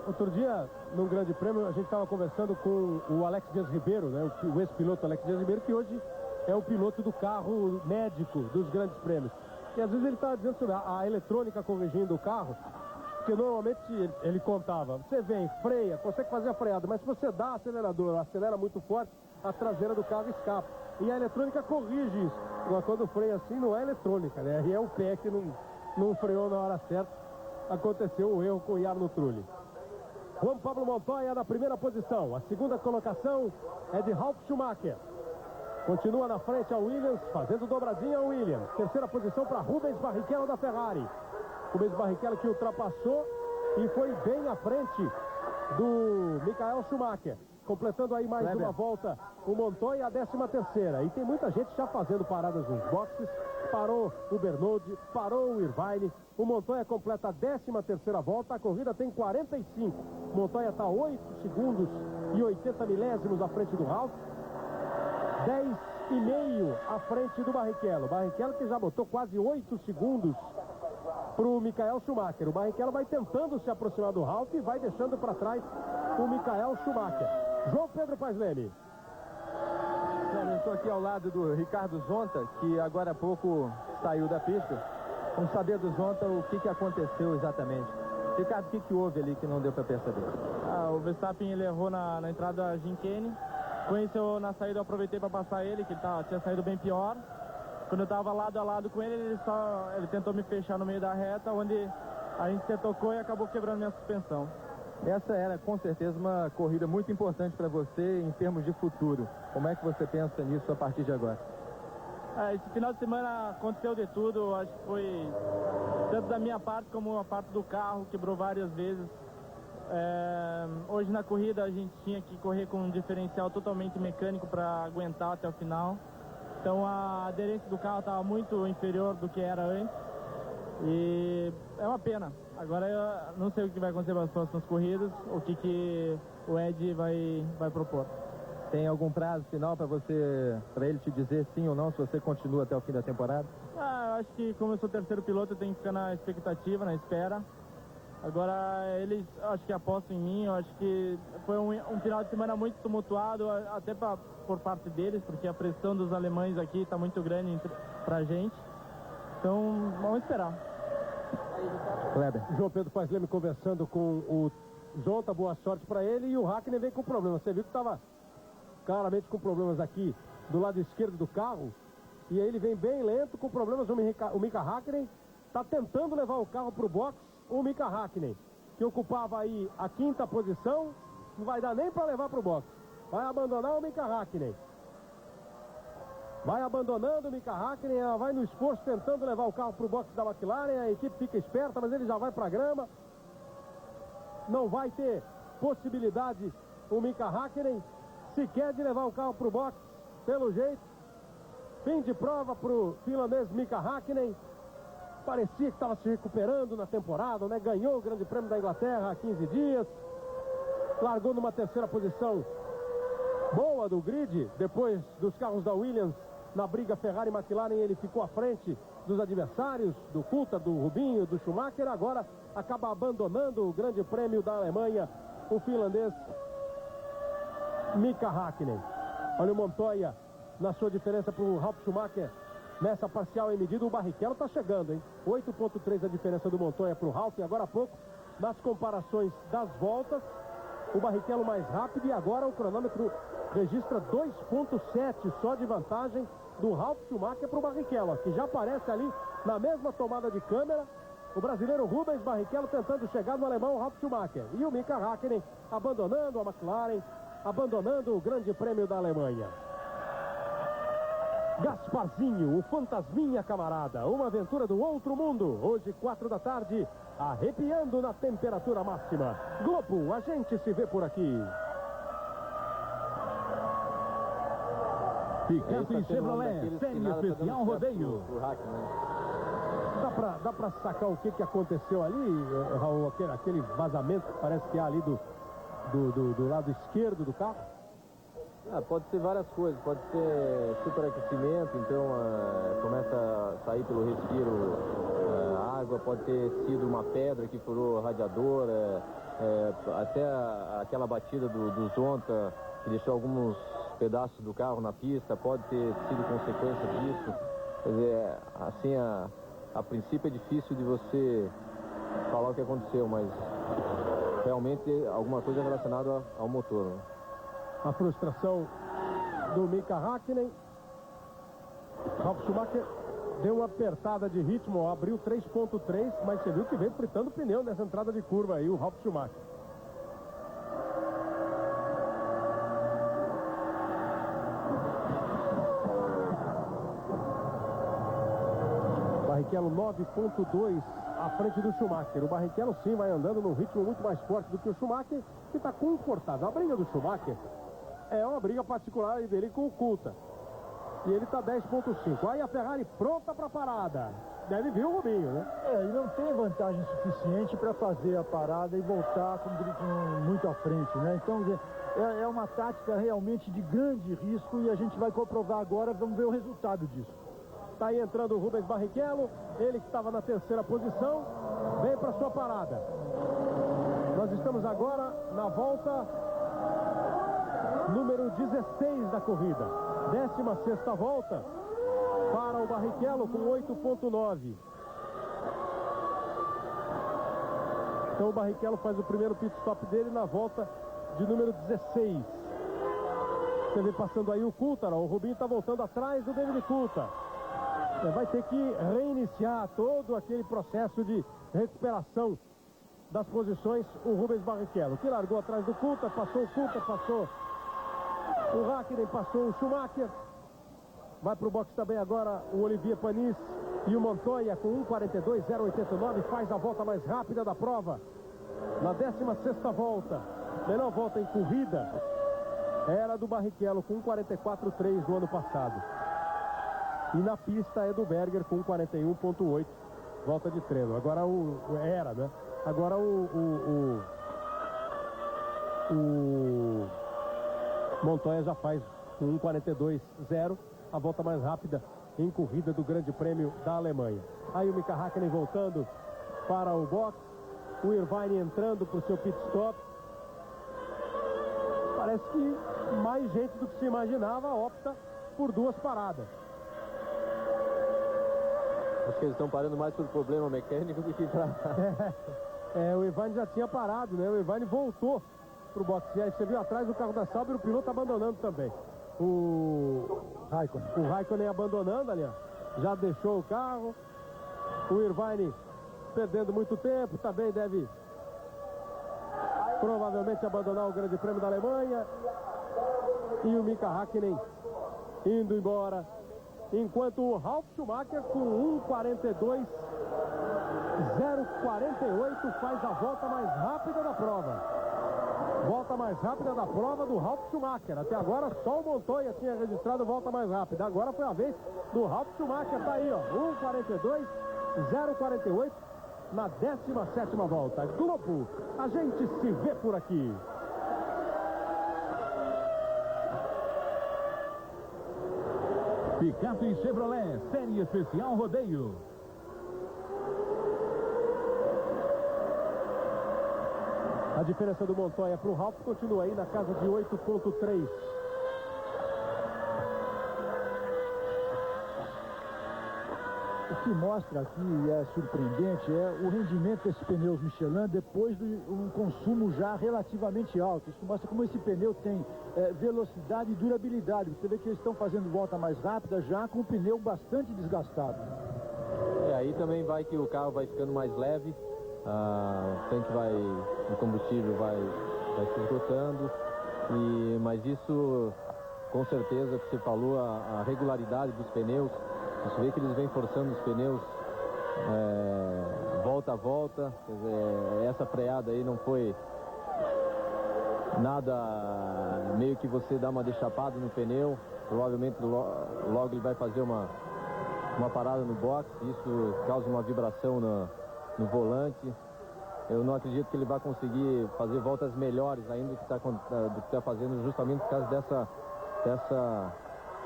Speaker 1: Outro dia, num grande prêmio, a gente estava conversando com o Alex Dias Ribeiro, né, o ex-piloto Alex Dias Ribeiro, que hoje é o piloto do carro médico dos grandes prêmios. E às vezes ele está dizendo sobre a eletrônica corrigindo o carro, porque normalmente ele contava, você vem, freia, consegue fazer a freada, mas se você dá acelerador, acelera muito forte, a traseira do carro escapa. E a eletrônica corrige isso. Agora, quando freia assim, não é eletrônica, né? E é o pé que não freou na hora certa. Aconteceu o erro com o Jarno Trulli. Juan Pablo Montoya na primeira posição. A segunda colocação é de Ralf Schumacher. Continua na frente a Williams, fazendo dobradinha a Williams. Terceira posição para Rubens Barrichello da Ferrari. Rubens Barrichello que ultrapassou e foi bem à frente do Michael Schumacher. Completando aí mais uma volta o Montoya, a 13ª. E tem muita gente já fazendo paradas nos boxes. Parou o Bernoulli, parou o Irvine. O Montoya completa a 13ª volta. A corrida tem 45. O Montoya está 8 segundos e 80 milésimos à frente do Ralf. 10,5 à frente do Barrichello. Barrichello que já botou quase 8 segundos para o Michael Schumacher. O Barrichello vai tentando se aproximar do Ralf e vai deixando para trás o Michael Schumacher. João Pedro Paes Leme.
Speaker 4: Eu estou aqui ao lado do Ricardo Zonta, que agora há pouco saiu da pista. Vamos saber do Zonta o que aconteceu exatamente. Ricardo, o que houve ali que não deu para perceber?
Speaker 6: O Verstappen ele errou na entrada da Gincane. Com isso, na saída eu aproveitei para passar ele, que ele tinha saído bem pior. Quando eu estava lado a lado com ele, ele tentou me fechar no meio da reta, onde a gente se tocou e acabou quebrando minha suspensão.
Speaker 4: Essa era, com certeza, uma corrida muito importante para você em termos de futuro. Como é que você pensa nisso a partir de agora?
Speaker 6: Esse final de semana aconteceu de tudo. Acho que foi tanto da minha parte como a parte do carro, quebrou várias vezes. Hoje na corrida a gente tinha que correr com um diferencial totalmente mecânico para aguentar até o final. Então a aderência do carro estava muito inferior do que era antes. E é uma pena. Agora eu não sei o que vai acontecer nas próximas corridas, o que o Ed vai propor.
Speaker 4: Tem algum prazo final para ele te dizer sim ou não, se você continua até o fim da temporada?
Speaker 6: Eu acho que como eu sou terceiro piloto, eu tenho que ficar na expectativa, na espera. Agora eles acho que apostam em mim, eu acho que foi um final de semana muito tumultuado, até por parte deles, porque a pressão dos alemães aqui está muito grande pra gente. Então vamos esperar.
Speaker 4: Kleber.
Speaker 1: João Pedro Paes Leme conversando com o Zonta, boa sorte para ele. E o Hakkinen vem com problema. Você viu que estava claramente com problemas aqui do lado esquerdo do carro. E aí ele vem bem lento com problemas. O Mika Hakkinen está tentando levar o carro para o box. O Mika Hakkinen, que ocupava aí a 5ª posição, não vai dar nem para levar para o box. Vai abandonar o Mika Hakkinen. Vai abandonando o Mika Hakkinen, ela vai no esforço tentando levar o carro para o box da McLaren. A equipe fica esperta, mas ele já vai para a grama. Não vai ter possibilidade o Mika Hakkinen sequer de levar o carro para o box, pelo jeito. Fim de prova para o finlandês Mika Hakkinen. Parecia que estava se recuperando na temporada, né? Ganhou o Grande Prêmio da Inglaterra há 15 dias. Largou numa 3ª posição boa do grid, depois dos carros da Williams. Na briga Ferrari-McLaren ele ficou à frente dos adversários, do Coulthard, do Rubinho, do Schumacher. Agora acaba abandonando o Grande Prêmio da Alemanha, o finlandês Mika Hakkinen. Olha o Montoya na sua diferença para o Ralf Schumacher. Nessa parcial em medida, o Barrichello está chegando, hein? 8,3 a diferença do Montoya para o Ralf. E agora há pouco, nas comparações das voltas, o Barrichello mais rápido. E agora o cronômetro registra 2,7 só de vantagem do Ralf Schumacher para o Barrichello, que já aparece ali na mesma tomada de câmera. O brasileiro Rubens Barrichello tentando chegar no alemão Ralf Schumacher. E o Mika Hakkinen abandonando a McLaren, abandonando o Grande Prêmio da Alemanha. Gasparzinho, o fantasminha camarada, uma aventura do outro mundo. Hoje, 4 da tarde, arrepiando na temperatura máxima. Globo, a gente se vê por aqui.
Speaker 5: Picasso e Chevrolet, série especial rodeio.
Speaker 1: Dá pra sacar o que aconteceu ali, Raul? Aquele vazamento que parece que há ali do lado esquerdo do carro?
Speaker 2: Pode ser várias coisas, pode ser superaquecimento, então começa a sair pelo respiro água, pode ter sido uma pedra que furou o radiador, até aquela batida do Zonta que deixou alguns pedaços do carro na pista, pode ter sido consequência disso. Quer dizer, assim, a princípio é difícil de você falar o que aconteceu, mas realmente alguma coisa relacionada ao motor, né?
Speaker 1: A frustração do Mika Häkkinen. Ralf Schumacher deu uma apertada de ritmo, abriu 3.3, mas você viu que veio fritando o pneu nessa entrada de curva aí, o Ralf Schumacher. Barrichello 9.2 à frente do Schumacher. O Barrichello sim vai andando num ritmo muito mais forte do que o Schumacher, que está confortável. A briga do Schumacher é uma briga particular dele com o Coulthard. E ele está 10.5. Aí a Ferrari pronta para a parada. Deve vir o Rubinho, né?
Speaker 3: E não tem vantagem suficiente para fazer a parada e voltar com muito à frente, né? Então, é uma tática realmente de grande risco e a gente vai comprovar agora, vamos ver o resultado disso.
Speaker 1: Está aí entrando o Rubens Barrichello, ele que estava na terceira posição, vem para sua parada. Nós estamos agora na volta número 16 da corrida. 16ª volta para o Barrichello com 8.9. Então o Barrichello faz o primeiro pit stop dele na volta de número 16. Você vê passando aí o Coulthard, o Rubinho está voltando atrás do David Coulthard. Vai ter que reiniciar todo aquele processo de recuperação das posições o Rubens Barrichello, que largou atrás do Coulthard, passou o Coulthard, passou o Häkkinen, passou o Schumacher. Vai para o box também agora o Olivier Panis e o Montoya com 1:42.089, faz a volta mais rápida da prova. Na 16ª volta, melhor volta em corrida, era do Barrichello com 1:44.3 do ano passado. E na pista é do Berger com 41.8, volta de treino. Agora era, né? Agora o Montoya já faz com 1:42.0, a volta mais rápida em corrida do Grande Prêmio da Alemanha. Aí o Mika Häkkinen voltando para o box, o Irvine entrando para o seu pit stop. Parece que mais gente do que se imaginava opta por duas paradas.
Speaker 2: Acho que eles estão parando mais por problema mecânico do que para...
Speaker 1: O Irvine já tinha parado, né? O Irvine voltou pro box. E aí você viu atrás o carro da Sauber, o piloto abandonando também. O Raikkonen abandonando ali, ó. Já deixou o carro. O Irvine perdendo muito tempo, também deve provavelmente abandonar o Grande Prêmio da Alemanha. E o Mika Häkkinen indo embora. Enquanto o Ralf Schumacher com 1:42.048 faz a volta mais rápida da prova. Volta mais rápida da prova do Ralf Schumacher. Até agora só o Montoya tinha registrado volta mais rápida. Agora foi a vez do Ralf Schumacher. Tá aí, ó. 1:42.048 na 17ª volta. Globo, a gente se vê por aqui.
Speaker 5: Picasso e Chevrolet, série especial rodeio.
Speaker 1: A diferença do Montoya para o Ralf continua aí na casa de 8.3.
Speaker 3: O que mostra aqui, e é surpreendente, é o rendimento desses pneus Michelin depois de um consumo já relativamente alto. Isso mostra como esse pneu tem velocidade e durabilidade. Você vê que eles estão fazendo volta mais rápida já com o pneu bastante desgastado.
Speaker 2: Aí também vai que o carro vai ficando mais leve, o tanque o combustível vai se esgotando, mas isso com certeza, o que você falou, a regularidade dos pneus. Você vê que eles vêm forçando os pneus volta a volta. Quer dizer, essa freada aí não foi nada, meio que você dá uma dechapada no pneu. Provavelmente logo ele vai fazer uma parada no box. Isso causa uma vibração no volante. Eu não acredito que ele vai conseguir fazer voltas melhores ainda do que está fazendo, justamente por causa dessa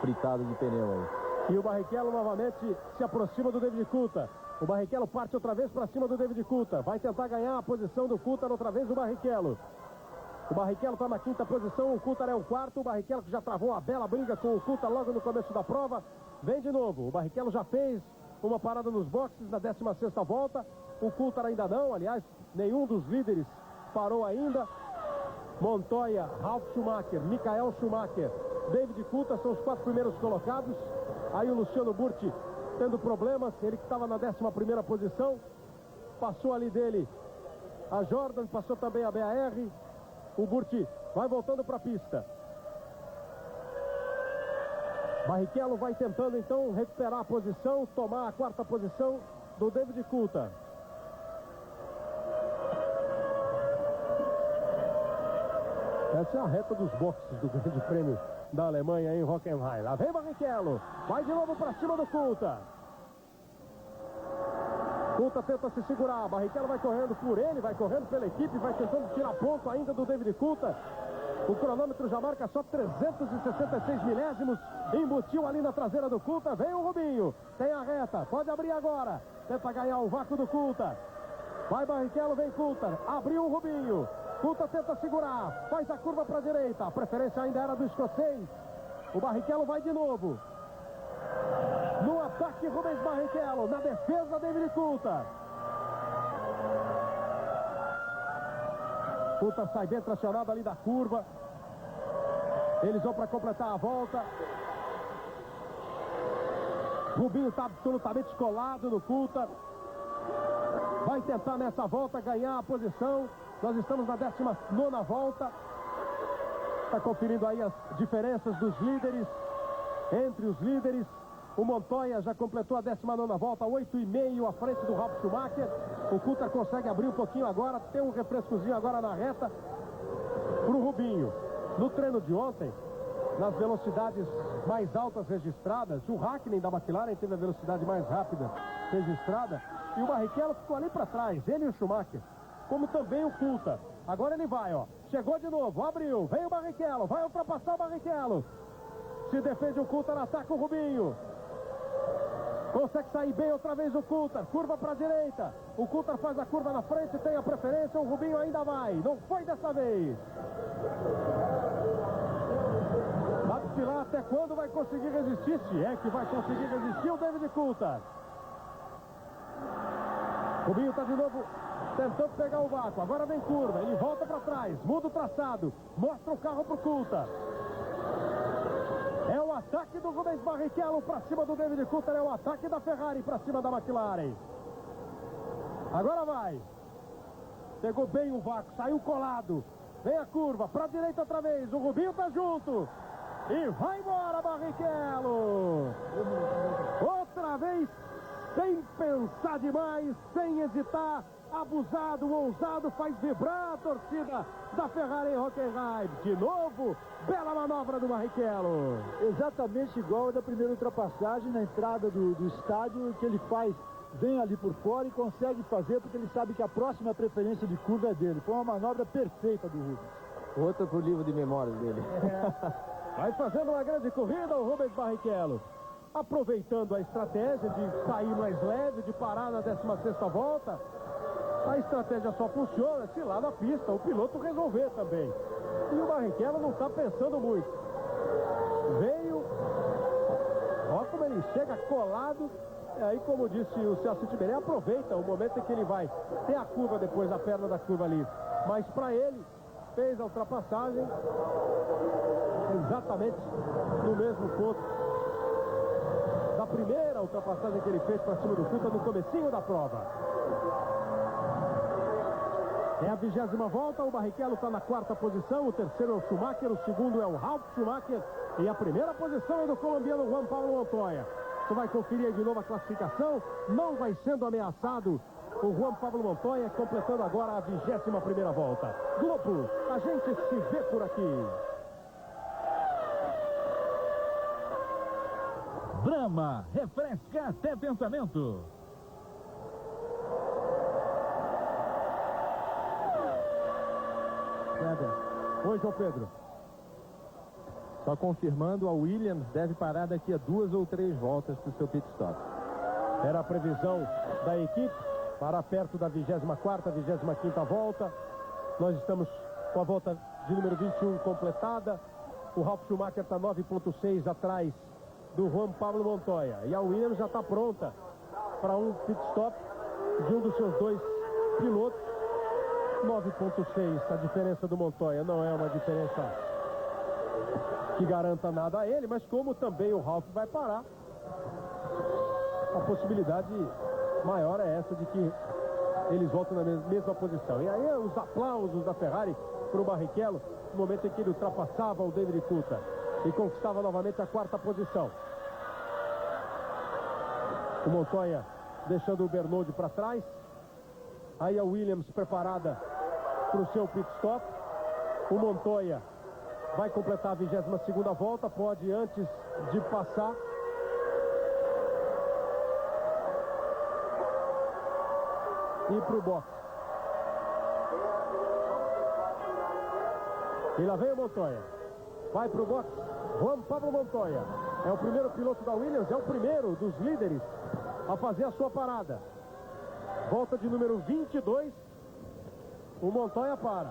Speaker 2: fritada de pneu aí.
Speaker 1: E o Barrichello novamente se aproxima do David Coulthard. O Barrichello parte outra vez para cima do David Coulthard. Vai tentar ganhar a posição do Coulthard outra vez o Barrichello. O Barrichello está na quinta posição, o Coulthard é o quarto. O Barrichello que já travou uma bela briga com o Coulthard logo no começo da prova. Vem de novo. O Barrichello já fez uma parada nos boxes na 16ª volta. O Coulthard ainda não, aliás, nenhum dos líderes parou ainda. Montoya, Ralf Schumacher, Michael Schumacher, David Coulthard são os 4 primeiros colocados. Aí o Luciano Burti tendo problemas, ele que estava na 11ª posição. Passou ali dele a Jordan, passou também a BAR. O Burti vai voltando para a pista. Barrichello vai tentando então recuperar a posição, tomar a 4ª posição do David Coulthard. Essa é a reta dos boxes do Grande Prêmio da Alemanha em Hockenheim. Lá vem Barrichello, vai de novo para cima do Coulthard. Coulthard tenta se segurar, Barrichello vai correndo por ele, vai correndo pela equipe, vai tentando tirar ponto ainda do David Coulthard. O cronômetro já marca só 366 milésimos, embutiu ali na traseira do Coulthard. Vem o Rubinho, tem a reta, pode abrir agora, tenta ganhar o vácuo do Coulthard. Vai Barrichello, vem Coulthard, abriu o Rubinho. Coulthard tenta segurar, faz a curva para a direita, a preferência ainda era do escocês. O Barrichello vai de novo. No ataque Rubens Barrichello, na defesa David Coulthard. Coulthard sai bem tracionado ali da curva. Eles vão para completar a volta. Rubinho está absolutamente colado no Coulthard. Vai tentar nessa volta ganhar a posição. Nós estamos na 19ª volta. Está conferindo aí as diferenças dos líderes. Entre os líderes, o Montoya já completou a 19ª volta, 8,5 à frente do Ralf Schumacher. O Coulthard consegue abrir um pouquinho agora, tem um refrescozinho agora na reta para o Rubinho. No treino de ontem, nas velocidades mais altas registradas, o Hakkinen da McLaren teve a velocidade mais rápida registrada e o Barrichello ficou ali para trás, ele e o Schumacher, como também o Coulthard. Agora ele vai, ó, chegou de novo, abriu, vem o Barrichello, vai ultrapassar o Barrichello. Se defende o Coulthard, ataca o Rubinho. Consegue sair bem outra vez o Coulthard, curva para a direita. O Coulthard faz a curva na frente, tem a preferência, o Rubinho ainda vai. Não foi dessa vez. Vai desfilar até quando vai conseguir resistir, se é que vai conseguir resistir o David Coulthard. Rubinho está de novo tentando pegar o vácuo, agora vem curva, ele volta para trás, muda o traçado, mostra o carro para o Coulthard. É o ataque do Rubens Barrichello para cima do David Coulthard, é o ataque da Ferrari para cima da McLaren. Agora vai. Pegou bem o vácuo, saiu colado. Vem a curva, para a direita outra vez, o Rubinho está junto. E vai embora Barrichello. Outra vez, sem pensar demais, sem hesitar. Abusado, ousado, faz vibrar a torcida da Ferrari em Hockenheim. De novo, bela manobra do Barrichello.
Speaker 3: Exatamente igual a da primeira ultrapassagem na entrada do estádio, que ele faz, vem ali por fora e consegue fazer porque ele sabe que a próxima preferência de curva é dele. Foi uma manobra perfeita do Rubens.
Speaker 2: Outra pro livro de memórias dele.
Speaker 1: Vai fazendo uma grande corrida o Rubens Barrichello. Aproveitando a estratégia de sair mais leve, de parar na 16ª volta. A estratégia só funciona se lá na pista o piloto resolver também. E o Barrichello não está pensando muito. Veio, olha como ele chega colado. E aí, como disse o Celso Tiberé, aproveita o momento em que ele vai ter a curva depois, a perna da curva ali. Mas para ele, fez a ultrapassagem exatamente no mesmo ponto da primeira ultrapassagem que ele fez para cima do Coulthard no comecinho da prova. É a 20ª volta, o Barrichello está na 4ª posição, o terceiro é o Schumacher, o segundo é o Ralf Schumacher e a primeira posição é do colombiano Juan Pablo Montoya. Você vai conferir aí de novo a classificação, não vai sendo ameaçado o Juan Pablo Montoya, completando agora a 21ª volta. Globo, a gente se vê por aqui.
Speaker 5: Brahma, refresca até pensamento.
Speaker 1: Oi, João Pedro.
Speaker 4: Só confirmando, a Williams deve parar daqui a 2 ou 3 voltas para o seu pit stop.
Speaker 1: Era a previsão da equipe para perto da 24ª, 25ª volta. Nós estamos com a volta de número 21 completada. O Ralf Schumacher está 9,6 atrás do Juan Pablo Montoya. E a Williams já está pronta para um pit stop de um dos seus dois pilotos. 9,6, a diferença do Montoya não é uma diferença que garanta nada a ele, mas como também o Ralf vai parar, a possibilidade maior é essa de que eles voltam na mesma posição. E aí os aplausos da Ferrari para o Barrichello, no momento em que ele ultrapassava o David Coulthard e conquistava novamente a 4ª posição. O Montoya deixando o Bernoulli para trás. Aí a Williams preparada para o seu pit stop. O Montoya vai completar a 22ª volta, pode antes de passar ir para o box. E lá vem o Montoya. Vai para o box. Juan Pablo Montoya. É o primeiro piloto da Williams, é o primeiro dos líderes a fazer a sua parada. Volta de número 22. O Montoya para.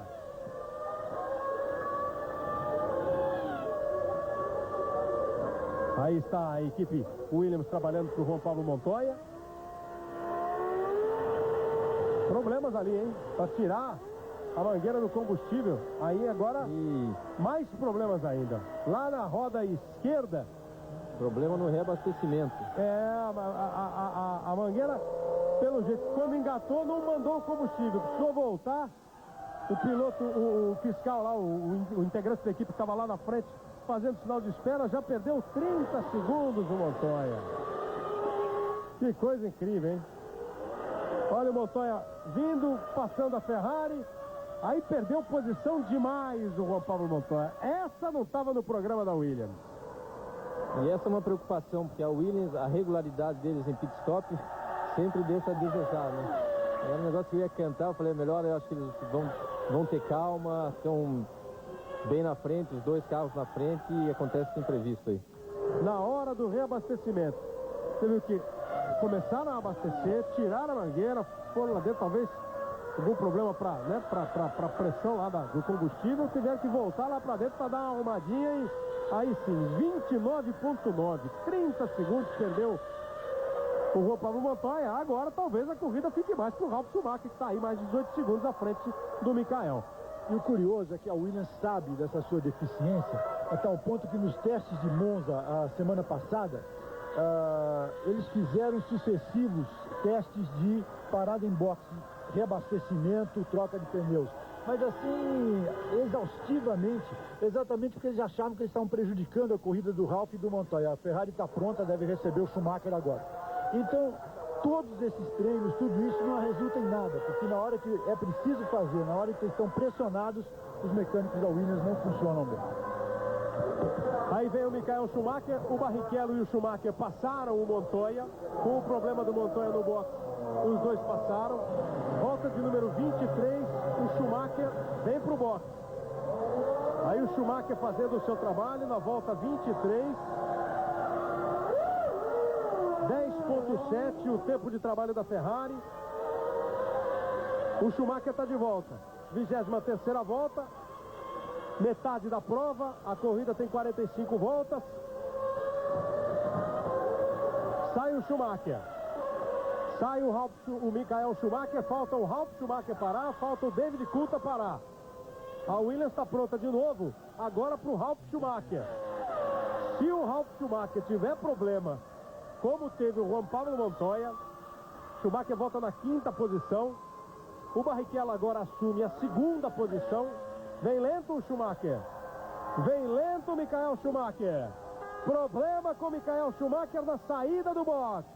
Speaker 1: Aí está a equipe Williams trabalhando para o Juan Pablo Montoya. Problemas ali, hein? Para tirar a mangueira do combustível. Aí agora, mais problemas ainda. Lá na roda esquerda.
Speaker 2: Problema no reabastecimento.
Speaker 1: É, a mangueira, pelo jeito, quando engatou, não mandou o combustível. Precisou voltar. O piloto, o fiscal lá, o integrante da equipe que estava lá na frente, fazendo sinal de espera, já perdeu 30 segundos o Montoya. Que coisa incrível, hein? Olha o Montoya vindo, passando a Ferrari. Aí perdeu posição demais o Juan Pablo Montoya. Essa não estava no programa da Williams.
Speaker 2: E essa é uma preocupação, porque a Williams, a regularidade deles em pit stop sempre deixa a desejar, né? Era um negócio que eu ia cantar, eu falei, melhor, eu acho que eles vão ter calma, estão bem na frente, os dois carros na frente, e acontece esse imprevisto aí.
Speaker 1: Na hora do reabastecimento, você viu que começaram a abastecer, tiraram a mangueira, foram lá dentro, talvez algum problema para, né, para pressão lá do combustível, tiveram que voltar lá para dentro para dar uma arrumadinha e aí sim, 29,9, 30 segundos perdeu o Juan Pablo Montoya. Agora talvez a corrida fique mais para o Ralf Schumacher, que está aí mais 18 segundos à frente do Michael.
Speaker 3: E o curioso é que a Williams sabe dessa sua deficiência, até o ponto que nos testes de Monza, a semana passada, eles fizeram sucessivos testes de parada em boxe, reabastecimento, troca de pneus. Mas assim, exaustivamente, exatamente porque eles achavam que eles estavam prejudicando a corrida do Ralf e do Montoya. A Ferrari está pronta, deve receber o Schumacher agora. Então, todos esses treinos, tudo isso não resulta em nada, porque na hora que é preciso fazer, na hora que eles estão pressionados, os mecânicos da Williams não funcionam bem.
Speaker 1: Aí vem o Michael Schumacher, o Barrichello e o Schumacher passaram o Montoya, com o problema do Montoya no box, os dois passaram. Volta de número 23, o Schumacher vem para o box. Aí o Schumacher fazendo o seu trabalho na volta 23. 10,7 o tempo de trabalho da Ferrari. O Schumacher está de volta. 23ª volta. Metade da prova. A corrida tem 45 voltas. Sai o Schumacher. Sai o Michael Schumacher. Falta o Ralf Schumacher parar. Falta o David Coulthard parar. A Williams está pronta de novo. Agora para o Ralf Schumacher. Se o Ralf Schumacher tiver problema, como teve o Juan Pablo Montoya, Schumacher volta na 5ª posição. O Barrichello agora assume a segunda posição. Vem lento o Schumacher. Vem lento o Michael Schumacher. Problema com o Michael Schumacher na saída do box.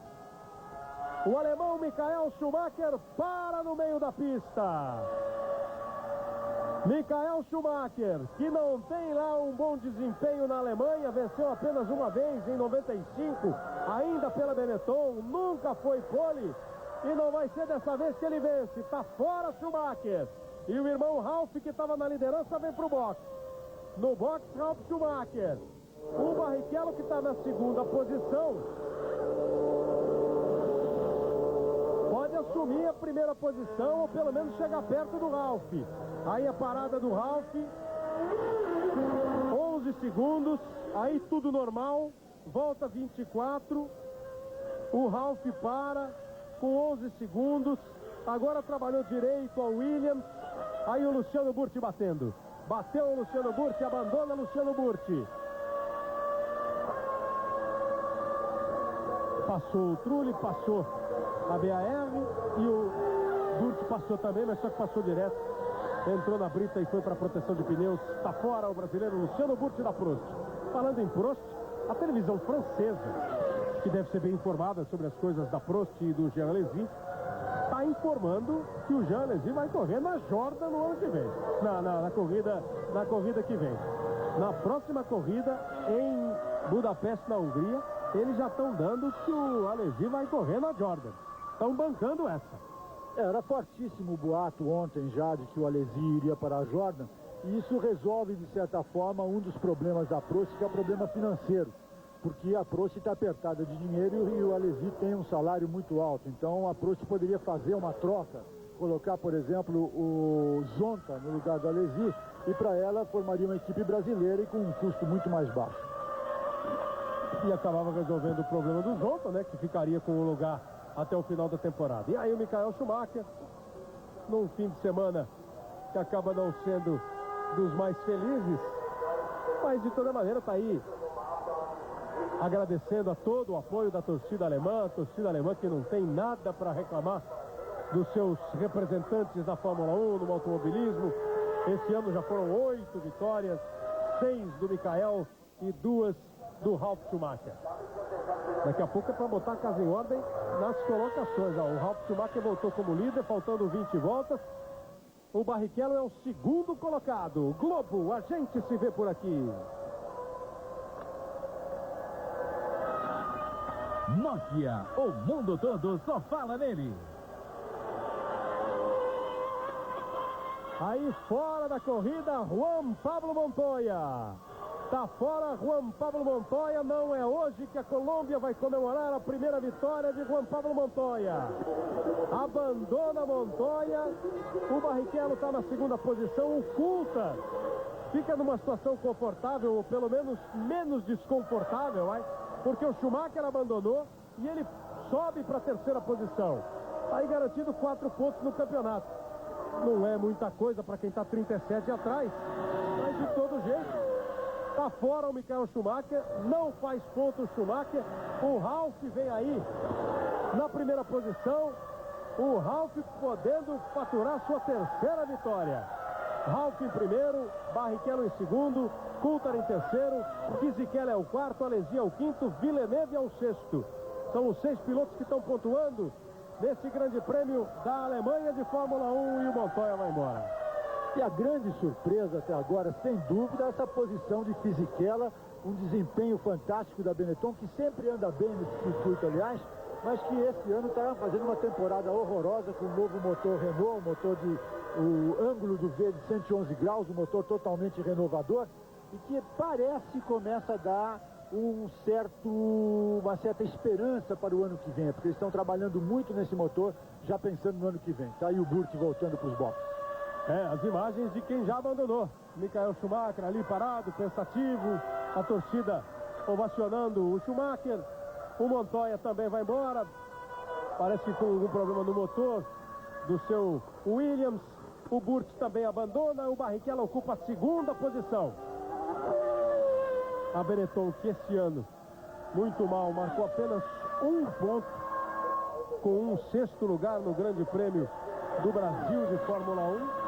Speaker 1: O alemão Michael Schumacher para no meio da pista. Michael Schumacher, que não tem lá um bom desempenho na Alemanha, venceu apenas uma vez em 95, ainda pela Benetton, nunca foi pole. E não vai ser dessa vez que ele vence. Está fora Schumacher. E o irmão Ralf, que estava na liderança, vem para o box. No box, Ralf Schumacher. O Barrichello, que está na segunda posição, pode assumir a primeira posição ou pelo menos chegar perto do Ralf. Aí a parada do Ralf, 11 segundos, aí tudo normal, volta 24, o Ralf para com 11 segundos, agora trabalhou direito ao Williams, aí o Luciano Burti batendo. Bateu o Luciano Burti, abandona o Luciano Burti. Passou o Trulli, passou a BAR e o Burti passou também, mas só que passou direto. Entrou na brita e foi para a proteção de pneus. Está fora o brasileiro Luciano Burti da Prost. Falando em Prost, a televisão francesa, que deve ser bem informada sobre as coisas da Prost e do Jean Alesi, está informando que o Jean Alesi vai correr na Jordan no ano que vem. Na corrida que vem. Na próxima corrida em Budapeste, na Hungria, eles já estão dando que o Alesi vai correr na Jordan. Estão bancando essa.
Speaker 3: Era fortíssimo o boato ontem já de que o Alesi iria para a Jordan. E isso resolve, de certa forma, um dos problemas da Prost, que é o problema financeiro. Porque a Prost está apertada de dinheiro e o Alesi tem um salário muito alto. Então a Prost poderia fazer uma troca, colocar, por exemplo, o Zonta no lugar do Alesi, e para ela formaria uma equipe brasileira e com um custo muito mais baixo.
Speaker 1: E acabava resolvendo o problema do Zonta, né, que ficaria com o lugar até o final da temporada. E aí o Michael Schumacher, num fim de semana que acaba não sendo dos mais felizes, mas de toda maneira está aí agradecendo a todo o apoio da torcida alemã que não tem nada para reclamar dos seus representantes da Fórmula 1, no automobilismo. Esse ano já foram 8 vitórias, 6 do Michael e 2 do Ralf Schumacher. Daqui a pouco é para botar a casa em ordem nas colocações. O Ralf Schumacher voltou como líder, faltando 20 voltas. O Barrichello é o segundo colocado. Globo, a gente se vê por aqui.
Speaker 5: Nokia, o mundo todo só fala nele.
Speaker 1: Aí fora da corrida, Juan Pablo Montoya. Tá fora Juan Pablo Montoya. Não é hoje que a Colômbia vai comemorar a primeira vitória de Juan Pablo Montoya. Abandona Montoya. O Barrichello está na segunda posição. O Coulthard fica numa situação confortável, ou pelo menos desconfortável, porque o Schumacher abandonou e ele sobe para a terceira posição. Aí garantido 4 pontos no campeonato. Não é muita coisa para quem está 37 atrás, mas de todo jeito. Está fora o Michael Schumacher, não faz ponto o Schumacher. O Ralf vem aí na primeira posição. O Ralf podendo faturar sua terceira vitória. Ralf em primeiro, Barrichello em segundo, Coulthard em terceiro, Fisichella é o quarto, Alesi é o quinto, Villeneuve é o sexto. São os 6 pilotos que estão pontuando nesse grande prêmio da Alemanha de Fórmula 1 e o Montoya vai embora.
Speaker 3: E a grande surpresa até agora, sem dúvida, é essa posição de Fisichella, um desempenho fantástico da Benetton, que sempre anda bem nesse circuito, aliás, mas que esse ano está fazendo uma temporada horrorosa com o novo motor Renault, o ângulo do V de 111 graus, um motor totalmente renovador, e que parece começa a dar uma certa esperança para o ano que vem, porque eles estão trabalhando muito nesse motor, já pensando no ano que vem. Está aí o Burti voltando para os boxes.
Speaker 1: As imagens de quem já abandonou. Michael Schumacher ali parado, pensativo, a torcida ovacionando o Schumacher. O Montoya também vai embora, parece que com algum problema no motor do seu Williams. O Burti também abandona, o Barrichello ocupa a segunda posição. A Benetton, que esse ano, muito mal, marcou apenas 1 ponto, com um 6º lugar no Grande Prêmio do Brasil de Fórmula 1.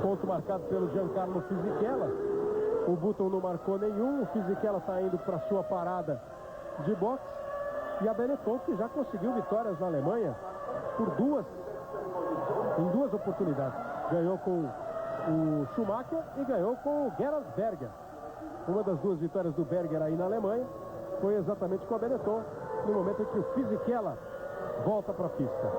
Speaker 1: Ponto marcado pelo Giancarlo Fisichella. O Button não marcou nenhum. O Fisichella está indo para sua parada de boxe. E a Benetton, que já conseguiu vitórias na Alemanha em duas oportunidades. Ganhou com o Schumacher e ganhou com o Gerhard Berger. Uma das duas vitórias do Berger aí na Alemanha foi exatamente com a Benetton, no momento em que o Fisichella volta para a pista.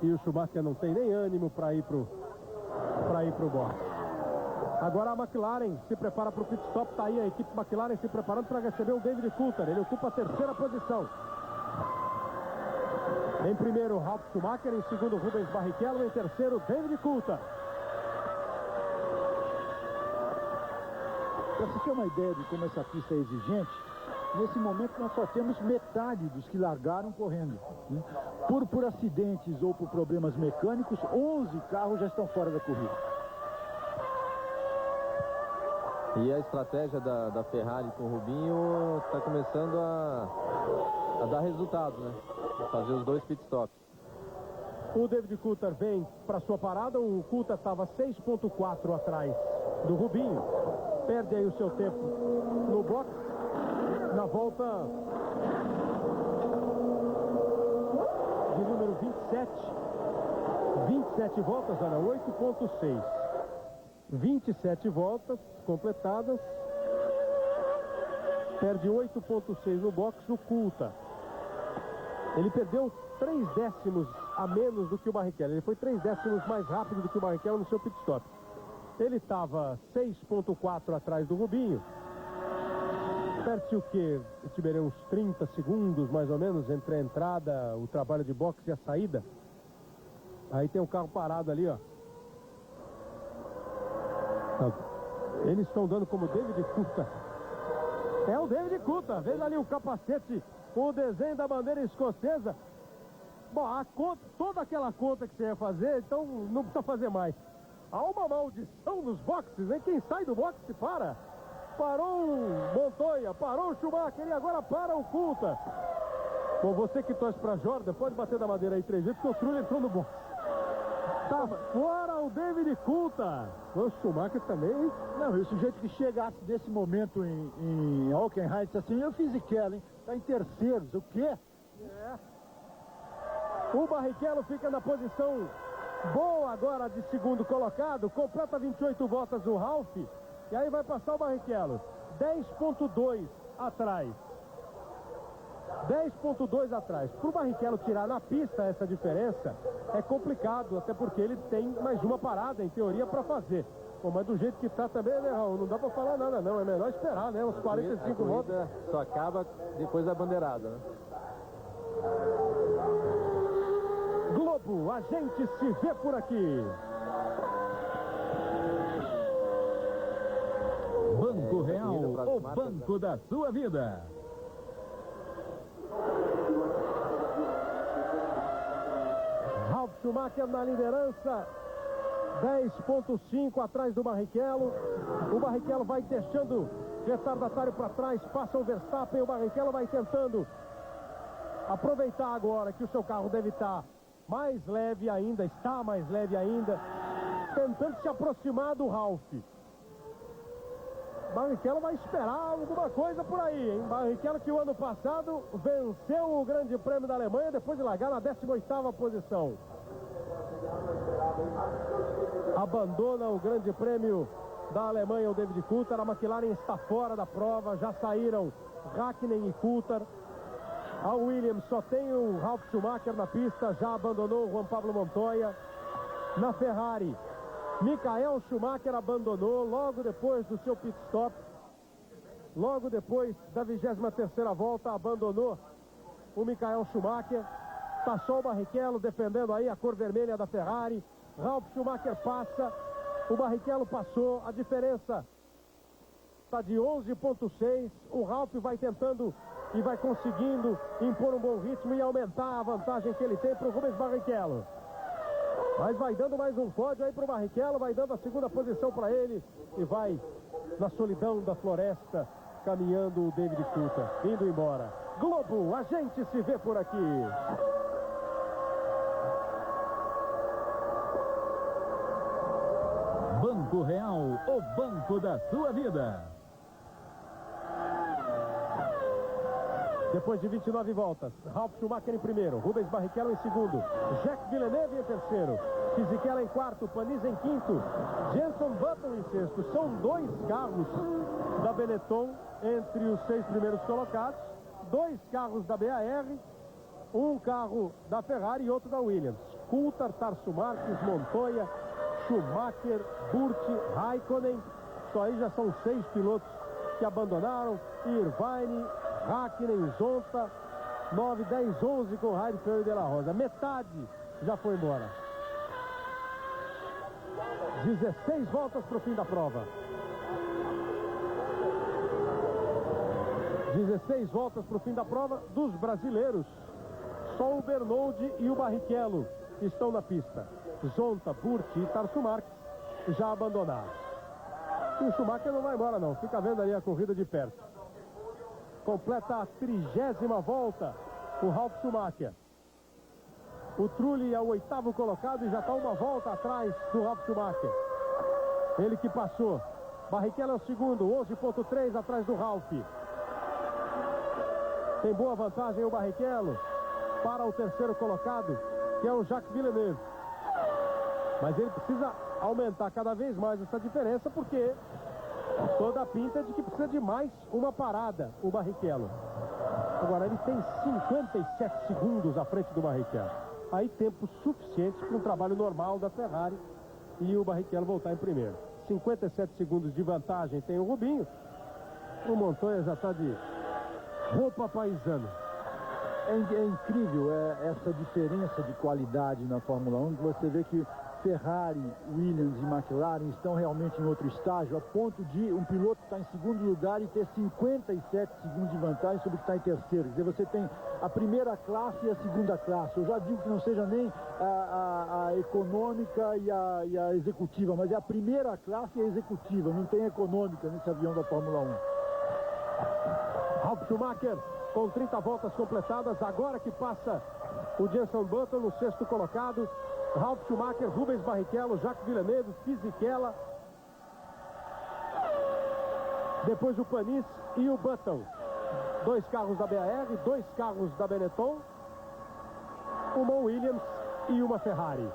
Speaker 1: E o Schumacher não tem nem ânimo para ir pro boxe. Agora a McLaren se prepara para o pit stop. Está aí a equipe McLaren se preparando para receber o David Coulthard. Ele ocupa a terceira posição. Em primeiro, Ralf Schumacher. Em segundo, Rubens Barrichello. Em terceiro, David Coulthard.
Speaker 3: Para você ter uma ideia de como essa pista é exigente, nesse momento nós só temos metade dos que largaram correndo, né? Por acidentes ou por problemas mecânicos, 11 carros já estão fora da corrida.
Speaker 2: E a estratégia da Ferrari com o Rubinho está começando a dar resultado, né? Fazer os dois pitstops.
Speaker 1: O David Coulthard vem para sua parada. O Coulthard estava 6,4 atrás do Rubinho. Perde aí o seu tempo no box. Na volta de número 27. 27 voltas, olha, 8,6. 27 voltas completadas. Perde 8,6 no box o Coulthard. Ele perdeu 3 décimos a menos do que o Barrichello. Ele foi 3 décimos mais rápido do que o Barrichello no seu pit stop. Ele estava 6,4 atrás do Rubinho. Perde o que? Tiverei uns 30 segundos mais ou menos entre a entrada, o trabalho de boxe e a saída. Aí tem um carro parado ali, ó. Eles estão dando como David Coulthard. É o David Coulthard. Veja ali o capacete com o desenho da bandeira escocesa. Bom, toda aquela conta que você ia fazer, então não precisa fazer mais. Há uma maldição nos boxes, hein? Quem sai do boxe para. Parou o Montoya, parou o Schumacher e agora para o Coulthard. Bom, você que torce para Jordan, pode bater da madeira aí 3 vezes, porque o Trulli entrou no boxe. Tá fora o David Coulthard. O Schumacher também, hein?
Speaker 3: Não, e o sujeito que chegasse nesse momento em Hockenheim disse assim: eu Fisichella, hein? Tá em terceiros, o quê?
Speaker 1: É. O Barrichello fica na posição boa agora de segundo colocado. Completa 28 voltas o Ralf. E aí vai passar o Barrichello. 10,2 atrás. 10,2 atrás. Para o Barrichello tirar na pista essa diferença é complicado, até porque ele tem mais uma parada, em teoria, para fazer. Bom, mas do jeito que está também, né, Raul? Não dá para falar nada, não. É melhor esperar, né? Uns 45 voltas.
Speaker 2: Só acaba depois da bandeirada, né?
Speaker 1: Globo, a gente se vê por aqui.
Speaker 5: Banco Real, o banco da sua vida.
Speaker 1: Ralf Schumacher na liderança, 10,5 atrás do Barrichello. O Barrichello vai deixando retardatário para trás, passa o Verstappen. O Barrichello vai tentando aproveitar agora que o seu carro deve estar mais leve ainda, está mais leve ainda, tentando se aproximar do Ralf. Barrichello vai esperar alguma coisa por aí, hein? Barrichello, que o ano passado venceu o Grande Prêmio da Alemanha depois de largar na 18ª posição. Abandona o Grande Prêmio da Alemanha o David Coulthard. A McLaren está fora da prova, já saíram Hakkinen e Coulthard. A Williams só tem o Ralf Schumacher na pista, já abandonou o Juan Pablo Montoya. Na Ferrari, Michael Schumacher abandonou logo depois do seu pit stop. Logo depois da 23ª volta, abandonou o Michael Schumacher. Está só o Barrichello defendendo aí a cor vermelha da Ferrari. Ralf Schumacher passa, o Barrichello passou, a diferença está de 11,6. O Ralf vai tentando e vai conseguindo impor um bom ritmo e aumentar a vantagem que ele tem para o Rubens Barrichello. Mas vai dando mais um pódio aí para o Barrichello, vai dando a segunda posição para ele e vai na solidão da floresta caminhando o David Coulthard, indo embora. Globo, a gente se vê por aqui.
Speaker 5: Banco Real, o banco da sua vida.
Speaker 1: Depois de 29 voltas, Ralf Schumacher em primeiro, Rubens Barrichello em segundo, Jacques Villeneuve em terceiro, Fisichella em quarto, Panis em quinto, Jenson Button em sexto. São 2 carros da Benetton entre os 6 primeiros colocados, 2 carros da BAR, 1 carro da Ferrari e outro da Williams. Coulthard, Tarso Marques, Montoya, Schumacher, Burti, Raikkonen. Só aí já são 6 pilotos que abandonaram. Irvine, Hakkinen, Zonta, 9, 10, 11 com Heidfeld e De La Rosa. Metade já foi embora. 16 voltas para o fim da prova. 16 voltas para o fim da prova. Dos brasileiros, só o Bernoldi e o Barrichello estão na pista. Zonta, Burti e Tarso Marques já abandonaram. E o Schumacher não vai embora não, fica vendo ali a corrida de perto. Completa a 30ª volta o Ralf Schumacher. O Trulli é o 8º colocado e já está uma volta atrás do Ralf Schumacher. Ele que passou. Barrichello é o segundo, 11.3 atrás do Ralf. Tem boa vantagem o Barrichello para o terceiro colocado, que é o Jacques Villeneuve. Mas ele precisa aumentar cada vez mais essa diferença, porque toda a pinta é de que precisa de mais uma parada, o Barrichello. Agora, ele tem 57 segundos à frente do Barrichello. Aí, tempo suficiente para um trabalho normal da Ferrari e o Barrichello voltar em primeiro. 57 segundos de vantagem tem o Rubinho. O Montoya já está de roupa paisana.
Speaker 3: É incrível essa diferença de qualidade na Fórmula 1, que você vê que Ferrari, Williams e McLaren estão realmente em outro estágio, a ponto de um piloto estar em segundo lugar e ter 57 segundos de vantagem sobre o que está em terceiro. Quer dizer, você tem a primeira classe e a segunda classe. Eu já digo que não seja nem a econômica e a executiva, mas é a primeira classe e a executiva. Não tem econômica nesse avião da Fórmula 1.
Speaker 1: Ralf Schumacher com 30 voltas completadas, agora que passa o Jenson Button no 6º colocado. Ralf Schumacher, Rubens Barrichello, Jacques Villeneuve, Fisichella. Depois o Panis e o Button. 2 carros da BAR, 2 carros da Benetton, uma Williams e uma Ferrari.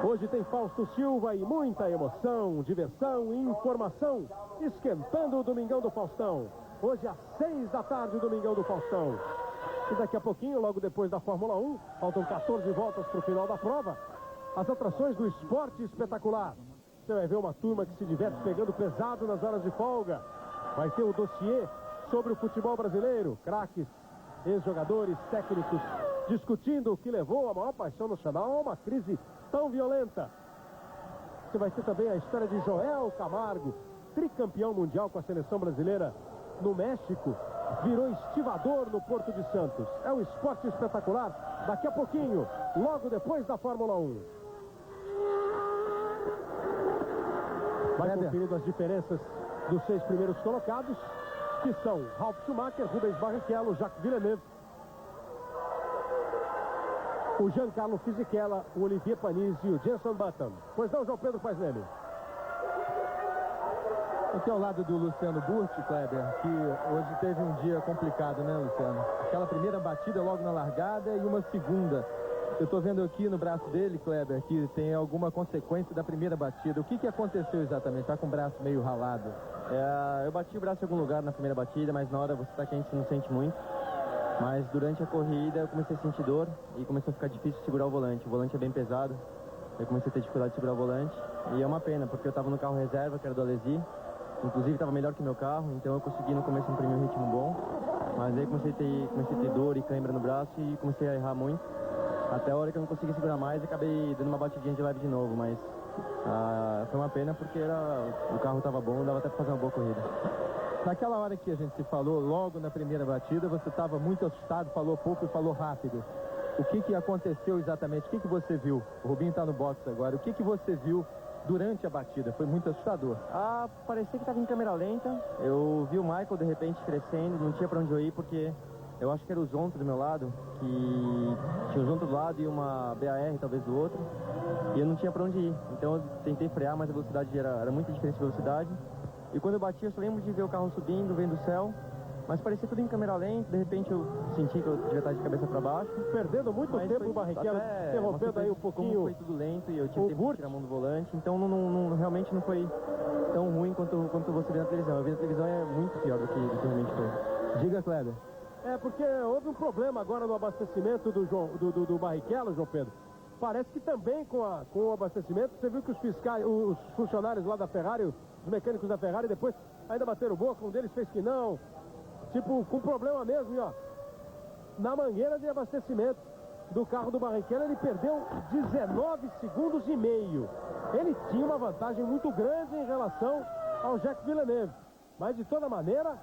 Speaker 1: Hoje tem Fausto Silva e muita emoção, diversão e informação, esquentando o Domingão do Faustão. Hoje às 6 da tarde, o Domingão do Faustão. E daqui a pouquinho, logo depois da Fórmula 1, faltam 14 voltas para o final da prova, as atrações do esporte espetacular. Você vai ver uma turma que se diverte pegando pesado nas horas de folga. Vai ter o dossiê sobre o futebol brasileiro. Craques, ex-jogadores, técnicos, discutindo o que levou a maior paixão nacional a uma crise tão violenta. Você vai ter também a história de Joel Camargo, tricampeão mundial com a seleção brasileira no México, virou estivador no Porto de Santos. É um esporte espetacular. Daqui a pouquinho, logo depois da Fórmula 1. Vai conferindo as diferenças dos 6 primeiros colocados, que são Ralf Schumacher, Rubens Barrichello, Jacques Villeneuve, o Giancarlo Fisichella, o Olivier Panis e o Jenson Button. Pois não, João Pedro Paisnelli?
Speaker 4: Aqui ao lado do Luciano Burti, Kleber, que hoje teve um dia complicado, né, Luciano? Aquela primeira batida logo na largada e uma segunda. Eu estou vendo aqui no braço dele, Kleber, que tem alguma consequência da primeira batida. O que aconteceu exatamente? Está com o braço meio ralado?
Speaker 2: Eu bati o braço em algum lugar na primeira batida, mas na hora você está quente, não sente muito. Mas durante a corrida eu comecei a sentir dor e começou a ficar difícil de segurar o volante. O volante é bem pesado, eu comecei a ter dificuldade de segurar o volante. E é uma pena, porque eu estava no carro reserva, que era do Alesi. Inclusive estava melhor que meu carro, então eu consegui no começo imprimir um ritmo bom. Mas aí comecei a ter dor e cãibra no braço e comecei a errar muito. Até a hora que eu não consegui segurar mais, acabei dando uma batidinha de leve de novo, mas foi uma pena porque o carro estava bom, dava até para fazer uma boa corrida.
Speaker 4: Naquela hora que a gente se falou, logo na primeira batida, você estava muito assustado, falou pouco e falou rápido. O que aconteceu exatamente? O que você viu? O Rubinho está no box agora. O que você viu durante a batida? Foi muito assustador.
Speaker 2: Parecia que estava em câmera lenta. Eu vi o Michael de repente crescendo, não tinha para onde eu ir porque eu acho que era o Zonta do meu lado, que tinha o Zonta do lado e uma BAR talvez do outro, e eu não tinha para onde ir. Então eu tentei frear, mas a velocidade era muita diferença de velocidade. E quando eu bati, eu só lembro de ver o carro subindo, vendo o céu, mas parecia tudo em câmera lenta. De repente eu senti que eu devia estar de cabeça para baixo.
Speaker 1: Perdendo muito tempo o Barrichello, interrompendo aí um pouquinho.
Speaker 2: Foi tudo lento e eu tive tempo de tirar a mão do volante, então realmente não foi tão ruim quanto você vê na televisão. Eu vi na televisão é muito pior do que realmente foi.
Speaker 4: Diga, Kleber.
Speaker 1: Porque houve um problema agora no abastecimento do Barrichello, João Pedro. Parece que também com o abastecimento, você viu que os funcionários lá da Ferrari, os mecânicos da Ferrari, depois ainda bateram boca, um deles fez que não, tipo, com problema mesmo, e ó, na mangueira de abastecimento do carro do Barrichello, ele perdeu 19 segundos e meio. Ele tinha uma vantagem muito grande em relação ao Jacques Villeneuve, mas de toda maneira,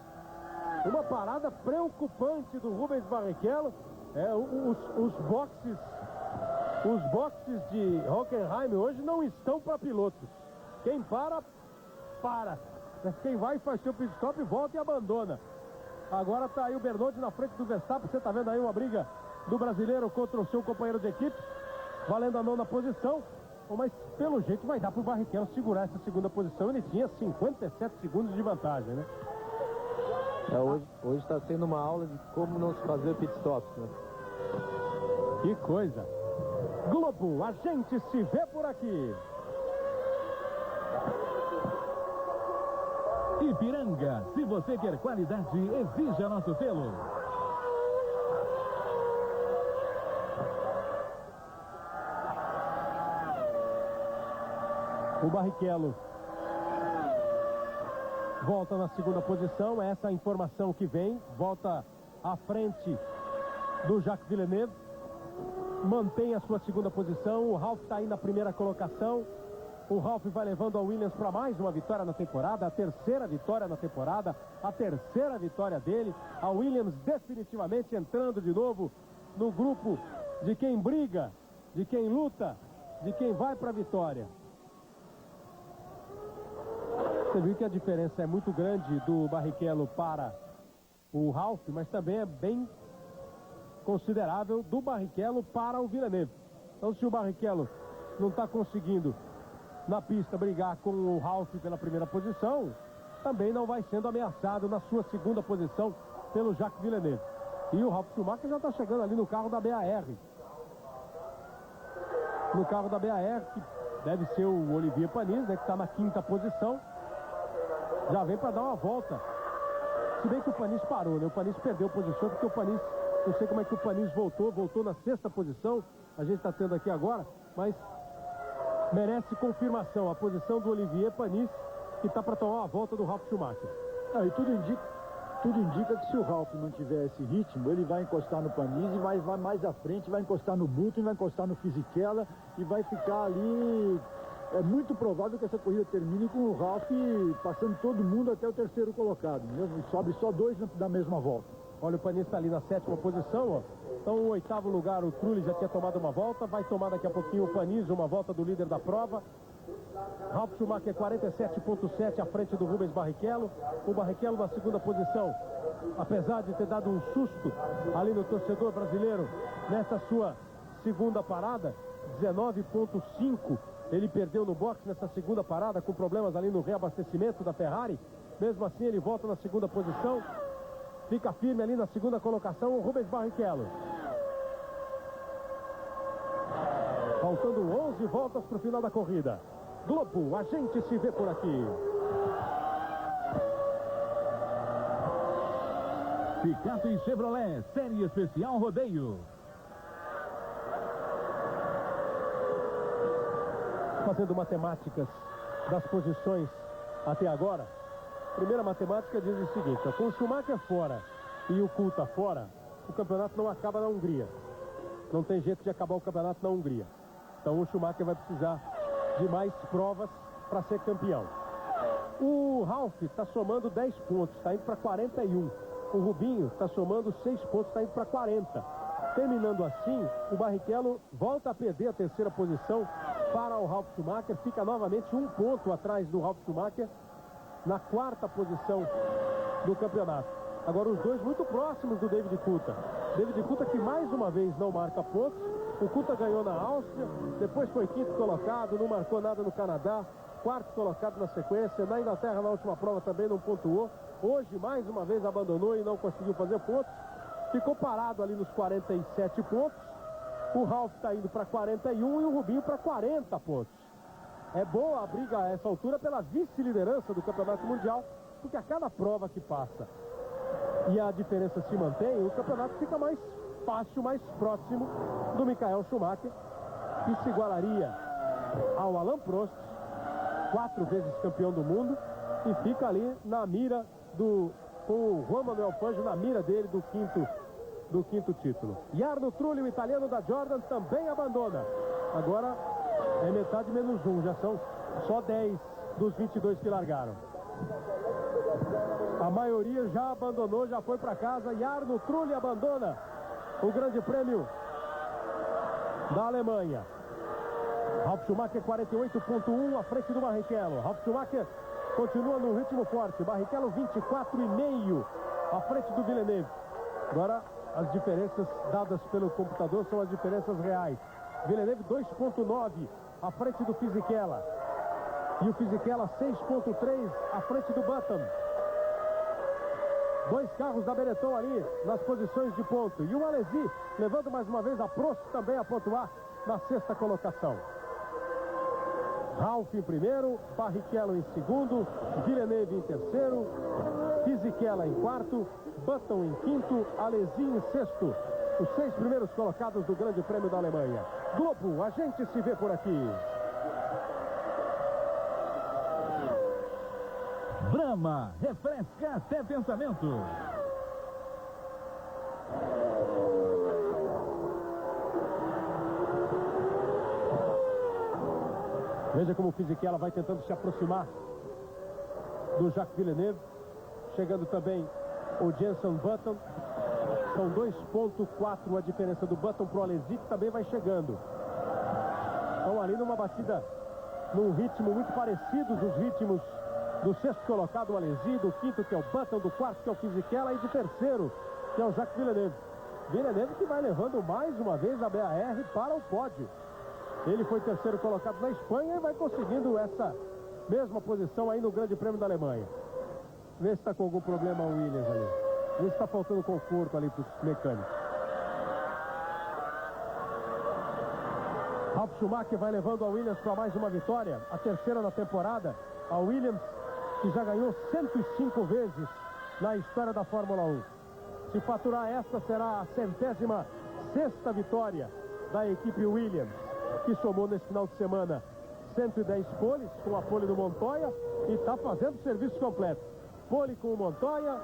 Speaker 1: uma parada preocupante do Rubens Barrichello. Os boxes de Hockenheim hoje não estão para pilotos. Quem para. Quem vai faz seu pit stop, volta e abandona. Agora está aí o Bernardi na frente do Verstappen. Você está vendo aí uma briga do brasileiro contra o seu companheiro de equipe, valendo a nona posição. Mas pelo jeito vai dar para o Barrichello segurar essa segunda posição. Ele tinha 57 segundos de vantagem, né?
Speaker 2: Hoje está sendo uma aula de como não se fazer pit stop, né?
Speaker 1: Que coisa! Globo, a gente se vê por aqui.
Speaker 5: Ipiranga, se você quer qualidade, exija nosso selo.
Speaker 1: O Barrichello volta na segunda posição, essa é a informação que vem, volta à frente do Jacques Villeneuve, mantém a sua segunda posição. O Ralf está aí na primeira colocação. O Ralf vai levando a Williams para mais uma vitória na temporada, a terceira vitória na temporada, a terceira vitória dele. A Williams definitivamente entrando de novo no grupo de quem briga, de quem luta, de quem vai para a vitória. Você viu que a diferença é muito grande do Barrichello para o Ralf, mas também é bem considerável do Barrichello para o Villeneuve. Então, se o Barrichello não está conseguindo na pista brigar com o Ralf pela primeira posição, também não vai sendo ameaçado na sua segunda posição pelo Jacques Villeneuve. E o Ralf Schumacher já está chegando ali no carro da BAR. No carro da BAR, que deve ser o Olivier Panis, né, que está na quinta posição. Já vem para dar uma volta. Se bem que o Panis parou, né? O Panis perdeu posição, porque o Panis, não sei como é que o Panis voltou na sexta posição. A gente está tendo aqui agora, mas merece confirmação a posição do Olivier Panis, que está para tomar a volta do Ralf Schumacher.
Speaker 3: E tudo indica que se o Ralf não tiver esse ritmo, ele vai encostar no Panis e vai mais à frente, vai encostar no Button, vai encostar no Fisichella e vai ficar ali. É muito provável que essa corrida termine com o Ralf passando todo mundo até o terceiro colocado, mesmo, sobe só dois da mesma volta.
Speaker 1: Olha, o Panis está ali na sétima posição, ó. Então, o oitavo lugar, o Trulli já tinha tomado uma volta. Vai tomar daqui a pouquinho o Panis, uma volta do líder da prova. Ralf Schumacher 47,7 à frente do Rubens Barrichello. O Barrichello na segunda posição, apesar de ter dado um susto ali no torcedor brasileiro nessa sua segunda parada, 19,5. Ele perdeu no boxe nessa segunda parada com problemas ali no reabastecimento da Ferrari. Mesmo assim, ele volta na segunda posição. Fica firme ali na segunda colocação o Rubens Barrichello. Faltando 11 voltas para o final da corrida. Globo, a gente se vê por aqui.
Speaker 5: Picape Chevrolet, série especial rodeio.
Speaker 1: Fazendo matemáticas das posições até agora. Primeira matemática diz o seguinte, ó, com o Schumacher fora e o Coulthard fora, o campeonato não acaba na Hungria. Não tem jeito de acabar o campeonato na Hungria. Então o Schumacher vai precisar de mais provas para ser campeão. O Ralf está somando 10 pontos, está indo para 41. O Rubinho está somando 6 pontos, está indo para 40. Terminando assim, o Barrichello volta a perder a terceira posição para o Ralf Schumacher, fica novamente 1 ponto atrás do Ralf Schumacher, na 4ª posição do campeonato. Agora os dois muito próximos do David Coulthard. David Coulthard que mais uma vez não marca pontos. O Coulthard ganhou na Áustria, depois foi 5º colocado, não marcou nada no Canadá, 4º colocado na sequência. Na Inglaterra, na última prova, também não pontuou. Hoje, mais uma vez, abandonou e não conseguiu fazer pontos. Ficou parado ali nos 47 pontos. O Ralf está indo para 41 e o Rubinho para 40 pontos. É boa a briga a essa altura pela vice-liderança do Campeonato Mundial, porque a cada prova que passa e a diferença se mantém, o campeonato fica mais fácil, mais próximo do Michael Schumacher, que se igualaria ao Alain Prost, 4 vezes campeão do mundo, e fica ali na mira com o Juan Manuel Fangio na mira dele do quinto título. Jarno Trulli, o italiano da Jordan, também abandona. Agora é metade menos 1, já são só 10 dos 22 que largaram. A maioria já abandonou, já foi para casa. Jarno Trulli abandona o Grande Prêmio da Alemanha. Ralf Schumacher 48.1 à frente do Barrichello. Ralf Schumacher continua no ritmo forte. Barrichello 24,5 à frente do Villeneuve. Agora as diferenças dadas pelo computador são as diferenças reais. Villeneuve 2,9 à frente do Fisichella. E o Fisichella 6,3 à frente do Button. 2 carros da Benetton ali nas posições de ponto. E o Alesi levando mais uma vez a Prost também a pontuar na 6ª colocação. Ralf em primeiro, Barrichello em segundo, Villeneuve em terceiro, Fisichella em quarto, Button em quinto, Alesi em sexto. Os 6 primeiros colocados do Grande Prêmio da Alemanha. Globo, a gente se vê por aqui.
Speaker 5: Brahma, refresca até pensamento.
Speaker 1: Veja como o Fisichella vai tentando se aproximar do Jacques Villeneuve. Chegando também o Jenson Button. São 2,4 a diferença do Button para o Alesi, que também vai chegando. Estão ali numa batida, num ritmo muito parecido dos ritmos do 6º colocado, o Alesi, do 5º, que é o Button, do 4º, que é o Fisichella, e do 3º, que é o Jacques Villeneuve. Villeneuve que vai levando mais uma vez a BAR para o pódio. Ele foi 3º colocado na Espanha e vai conseguindo essa mesma posição aí no Grande Prêmio da Alemanha. Vê se está com algum problema o Williams ali. Vê se está faltando conforto ali para os mecânicos. Ralf Schumacher vai levando a Williams para mais uma vitória, a 3ª na temporada. A Williams, que já ganhou 105 vezes na história da Fórmula 1. Se faturar esta, será a 106ª vitória da equipe Williams, que somou nesse final de semana 110 poles, com a pole do Montoya, e está fazendo serviço completo. Pole com o Montoya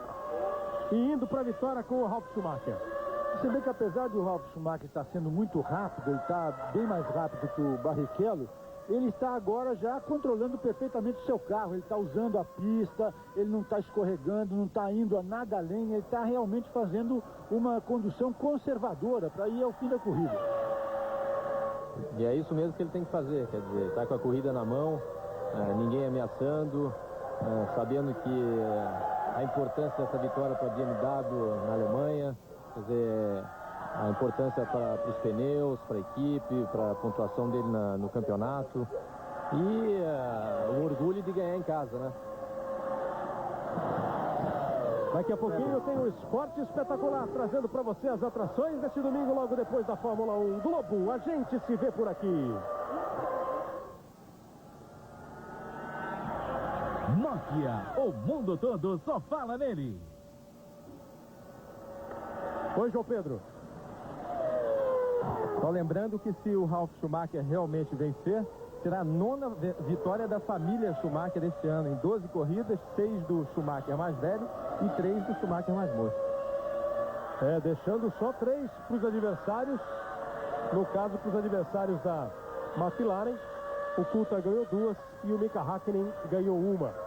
Speaker 1: e indo para a vitória com o Ralf Schumacher.
Speaker 3: Você vê que apesar de o Ralf Schumacher estar sendo muito rápido, ele está bem mais rápido que o Barrichello, ele está agora já controlando perfeitamente o seu carro. Ele está usando a pista, ele não está escorregando, não está indo a nada além, ele está realmente fazendo uma condução conservadora para ir ao fim da corrida.
Speaker 2: E é isso mesmo que ele tem que fazer, quer dizer, está com a corrida na mão, ninguém ameaçando, sabendo que a importância dessa vitória para a BMW na Alemanha, quer dizer, a importância para os pneus, para a equipe, para a pontuação dele no campeonato e o orgulho de ganhar em casa, né?
Speaker 1: Daqui a pouquinho eu tenho um esporte espetacular trazendo para você as atrações deste domingo logo depois da Fórmula 1. Globo, a gente se vê por aqui.
Speaker 5: Nokia, o mundo todo só fala nele.
Speaker 1: Oi, João Pedro.
Speaker 4: Só lembrando que se o Ralf Schumacher realmente vencer, será a 9ª vitória da família Schumacher este ano. Em 12 corridas, 6 do Schumacher mais velho e 3 do Schumacher mais moço.
Speaker 1: Deixando só 3 para os adversários. No caso, para os adversários da McLaren, o Coulthard ganhou 2 e o Mika Häkkinen ganhou 1.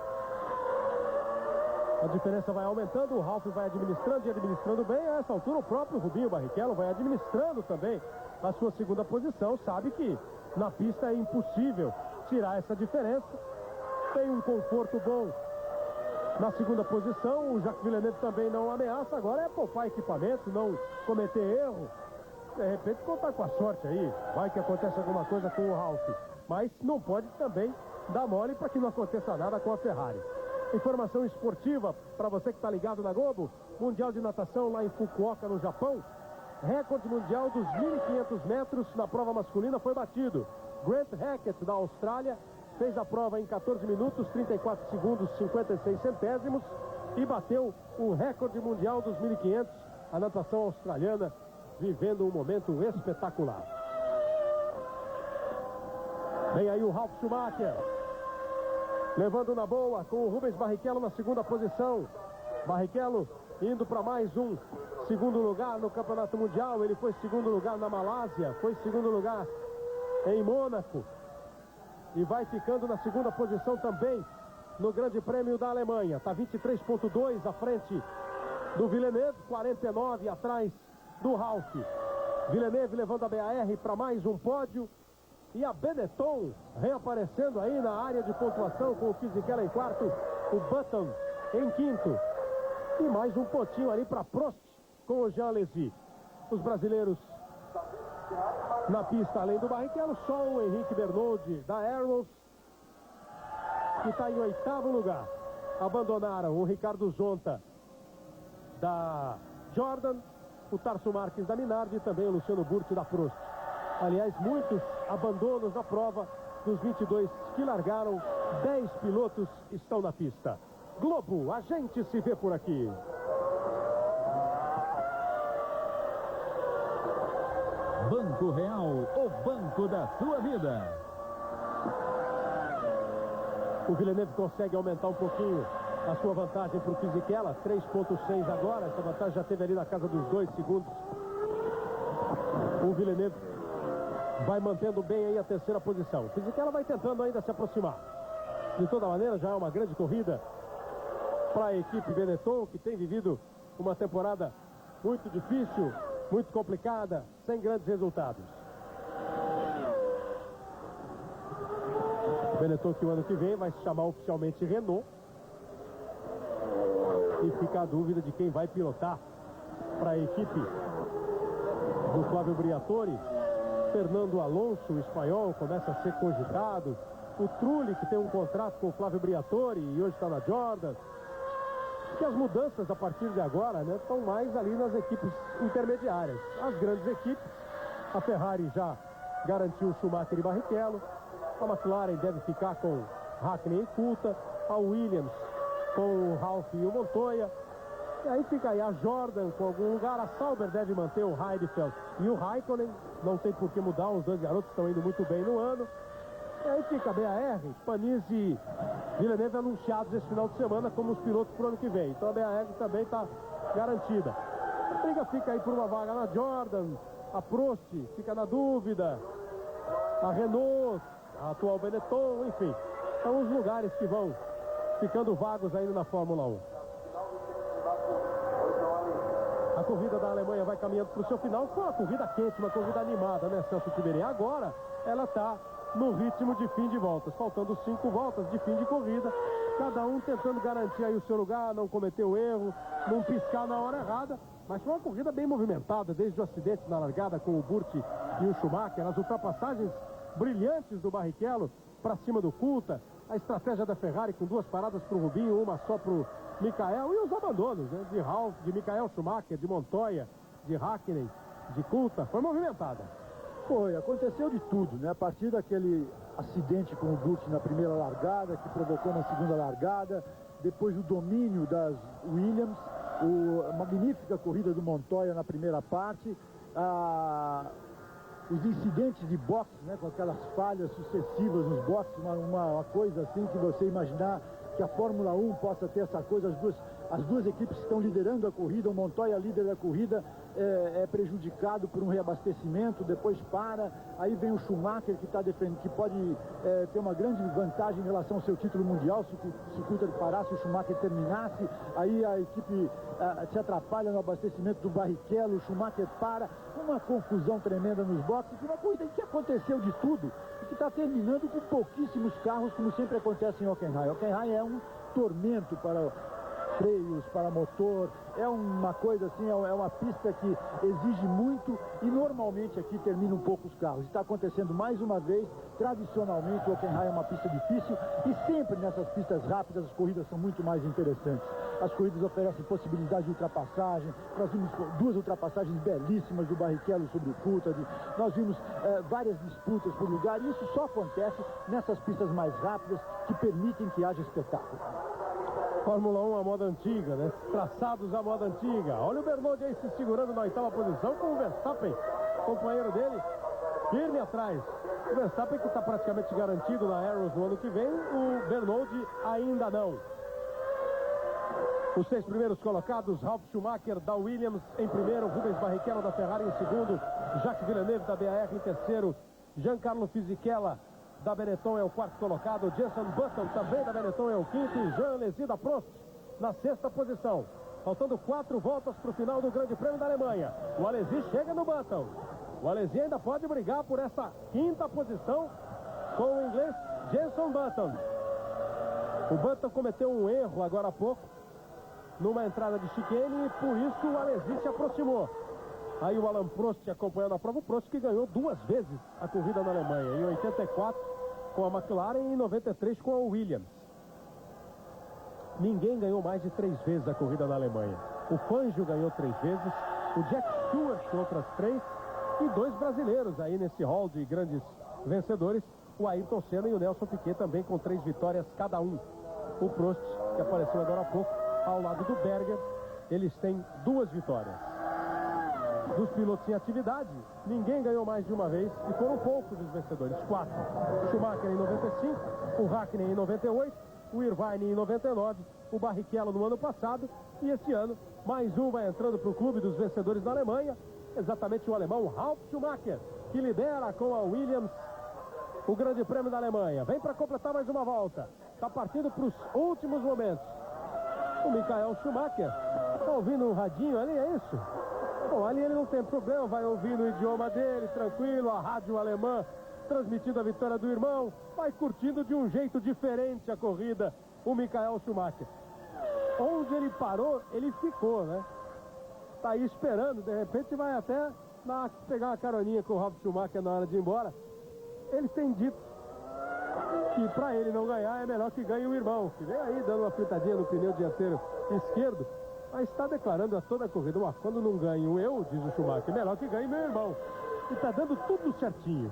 Speaker 1: A diferença vai aumentando, o Ralf vai administrando e administrando bem. A essa altura, o próprio Rubinho Barrichello vai administrando também a sua segunda posição. Sabe que na pista é impossível tirar essa diferença. Tem um conforto bom na segunda posição. O Jacques Villeneuve também não ameaça. Agora é poupar equipamento, não cometer erro. De repente contar com a sorte aí. Vai que acontece alguma coisa com o Ralf. Mas não pode também dar mole para que não aconteça nada com a Ferrari. Informação esportiva para você que está ligado na Globo. Mundial de natação lá em Fukuoka, no Japão. Recorde mundial dos 1.500 metros na prova masculina foi batido. Grant Hackett, da Austrália, fez a prova em 14 minutos, 34 segundos, 56 centésimos e bateu o recorde mundial dos 1.500. A natação australiana vivendo um momento espetacular. Vem aí o Ralf Schumacher, levando na boa com o Rubens Barrichello na segunda posição. Barrichello indo para mais um segundo lugar no Campeonato Mundial. Ele foi segundo lugar na Malásia, foi segundo lugar em Mônaco e vai ficando na segunda posição também no Grande Prêmio da Alemanha. Está 23,2 à frente do Villeneuve, 49 atrás do Ralf. Villeneuve levando a BAR para mais um pódio. E a Benetton reaparecendo aí na área de pontuação com o Fisichella em quarto, o Button em quinto. E mais um pontinho ali para Prost com o Jean Alesi. Os brasileiros na pista, além do Barrichello, só o Henrique Bernoldi da Arrows, que está em oitavo lugar. Abandonaram o Ricardo Zonta da Jordan, o Tarso Marques da Minardi e também o Luciano Burti da Prost. Aliás, muitos abandonos na prova. Dos 22 que largaram, 10 pilotos estão na pista. Globo, a gente se vê por aqui.
Speaker 5: Banco Real, o banco da sua vida.
Speaker 1: O Villeneuve consegue aumentar um pouquinho a sua vantagem para o Fisichella, 3,6 agora. Essa vantagem já teve ali na casa dos 2 segundos. O Villeneuve vai mantendo bem aí a terceira posição. O Fisichella vai tentando ainda se aproximar. De toda maneira, já é uma grande corrida para a equipe Benetton, que tem vivido uma temporada muito difícil, muito complicada, sem grandes resultados. Benetton que o ano que vem vai se chamar oficialmente Renault. E fica a dúvida de quem vai pilotar para a equipe do Flávio Briatore. Fernando Alonso, o espanhol, começa a ser cogitado. O Trulli, que tem um contrato com o Flávio Briatore e hoje está na Jordan. Que as mudanças a partir de agora, né, estão mais ali nas equipes intermediárias. As grandes equipes, a Ferrari já garantiu Schumacher e Barrichello. A McLaren deve ficar com Hakkinen e Coulthard. A Williams com o Ralf e o Montoya. E aí fica aí a Jordan com algum lugar. A Sauber deve manter o Heidfeld e o Raikkonen. Não tem por que mudar, os dois garotos estão indo muito bem no ano. E aí fica a BAR, Panis e Villeneuve anunciados esse final de semana como os pilotos para o ano que vem. Então a BAR também está garantida. A briga fica aí por uma vaga na Jordan. A Prost fica na dúvida. A Renault, a atual Benetton, enfim. São os lugares que vão ficando vagos ainda na Fórmula 1. A corrida da Alemanha vai caminhando para o seu final. Foi uma corrida quente, uma corrida animada, né, Celso Tiberi? Agora ela está no ritmo de fim de voltas, faltando 5 voltas de fim de corrida, cada um tentando garantir aí o seu lugar, não cometer o erro, não piscar na hora errada. Mas foi uma corrida bem movimentada, desde o acidente na largada com o Burti e o Schumacher, as ultrapassagens brilhantes do Barrichello para cima do Coulthard, a estratégia da Ferrari com 2 paradas para o Rubinho, uma só para o Michael, e os abandonos, né, de Ralf, de Michael Schumacher, de Montoya, de Hakkinen, de Coulthard. Foi movimentada.
Speaker 3: Foi, aconteceu de tudo, né? A partir daquele acidente com o Burti na primeira largada, que provocou na segunda largada, depois o domínio das Williams, a magnífica corrida do Montoya na primeira parte, os incidentes de boxe, né? Com aquelas falhas sucessivas nos boxes, uma coisa assim que você imaginar que a Fórmula 1 possa ter essa coisa, as duas equipes estão liderando a corrida, o Montoya líder da corrida, é prejudicado por um reabastecimento, depois para, aí vem o Schumacher que está defendendo, que pode ter uma grande vantagem em relação ao seu título mundial, se o circuito parasse, o Schumacher terminasse, aí a equipe se atrapalha no abastecimento do Barrichello, o Schumacher para, uma confusão tremenda nos boxes, uma corrida que aconteceu de tudo, e que está terminando com pouquíssimos carros, como sempre acontece em Hockenheim. Hockenheim é um tormento para freios, para motor, é uma coisa assim, é uma pista que exige muito e normalmente aqui termina um pouco os carros. Está acontecendo mais uma vez, tradicionalmente o Hockenheim é uma pista difícil e sempre nessas pistas rápidas as corridas são muito mais interessantes. As corridas oferecem possibilidade de ultrapassagem, nós vimos 2 ultrapassagens belíssimas do Barrichello sobre o Coulthard, nós vimos várias disputas por lugar e isso só acontece nessas pistas mais rápidas que permitem que haja espetáculo.
Speaker 1: Fórmula 1 à moda antiga, né? Traçados à moda antiga. Olha o Bernoulli aí se segurando na 8ª posição com o Verstappen, companheiro dele, firme atrás. O Verstappen que está praticamente garantido na Arrows no ano que vem, o Bernoulli ainda não. Os 6 primeiros colocados, Ralf Schumacher da Williams em primeiro, Rubens Barrichello da Ferrari em segundo, Jacques Villeneuve da BAR em terceiro, Giancarlo Fisichella da Benetton é o 4º colocado, Jenson Button também da Benetton é o 5º e Jean Alesi da Prost na 6ª posição. Faltando 4 voltas para o final do Grande Prêmio da Alemanha. O Alesi chega no Button. O Alesi ainda pode brigar por essa 5ª posição com o inglês Jenson Button. O Button cometeu um erro agora há pouco numa entrada de chicane e por isso o Alesi se aproximou. Aí o Alain Prost acompanhando a prova, o Prost que ganhou 2 vezes a corrida na Alemanha, em 84 com a McLaren e em 93 com a Williams. Ninguém ganhou mais de 3 vezes a corrida na Alemanha. O Fangio ganhou 3 vezes, o Jack Stewart outras 3 e 2 brasileiros aí nesse hall de grandes vencedores, o Ayrton Senna e o Nelson Piquet também com 3 vitórias cada um. O Prost, que apareceu agora há pouco, ao lado do Berger, eles têm 2 vitórias. Dos pilotos em atividade, ninguém ganhou mais de uma vez e foram poucos os vencedores, 4. Schumacher em 95, o Hakkinen em 98, o Irvine em 99, o Barrichello no ano passado e esse ano mais um vai entrando para o clube dos vencedores da Alemanha, exatamente o alemão Ralf Schumacher, que lidera com a Williams o Grande Prêmio da Alemanha. Vem para completar mais uma volta, está partindo para os últimos momentos. O Michael Schumacher está ouvindo um radinho ali, é isso? Bom, ali ele não tem problema, vai ouvir no idioma dele, tranquilo, a rádio alemã transmitindo a vitória do irmão, vai curtindo de um jeito diferente a corrida, o Michael Schumacher. Onde ele parou, ele ficou, né? Tá aí esperando, de repente vai até pegar uma caroninha com o Ralf Schumacher na hora de ir embora. Eles têm dito que para ele não ganhar é melhor que ganhe o irmão, que vem aí dando uma fritadinha no pneu dianteiro esquerdo. Mas está declarando a toda a corrida, quando não ganho eu, diz o Schumacher, melhor que ganhe meu irmão. E está dando tudo certinho.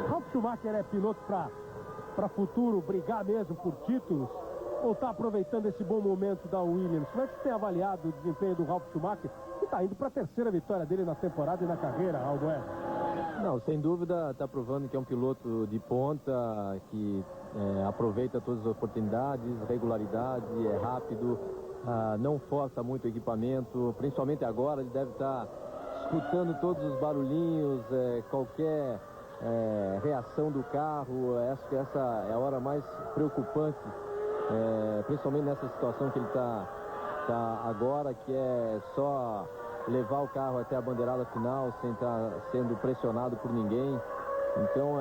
Speaker 1: Ralf Schumacher é piloto para futuro brigar mesmo por títulos? Ou está aproveitando esse bom momento da Williams? Como é que você tem avaliado o desempenho do Ralf Schumacher, que está indo para a 3ª vitória dele na temporada e na carreira, Aldo?
Speaker 2: Não, sem dúvida está provando que é um piloto de ponta, que aproveita todas as oportunidades, regularidade, é rápido, não força muito o equipamento, principalmente agora ele deve estar escutando todos os barulhinhos, qualquer reação do carro. Acho que essa é a hora mais preocupante, principalmente nessa situação que ele está agora, que é só levar o carro até a bandeirada final sem estar sendo pressionado por ninguém. Então,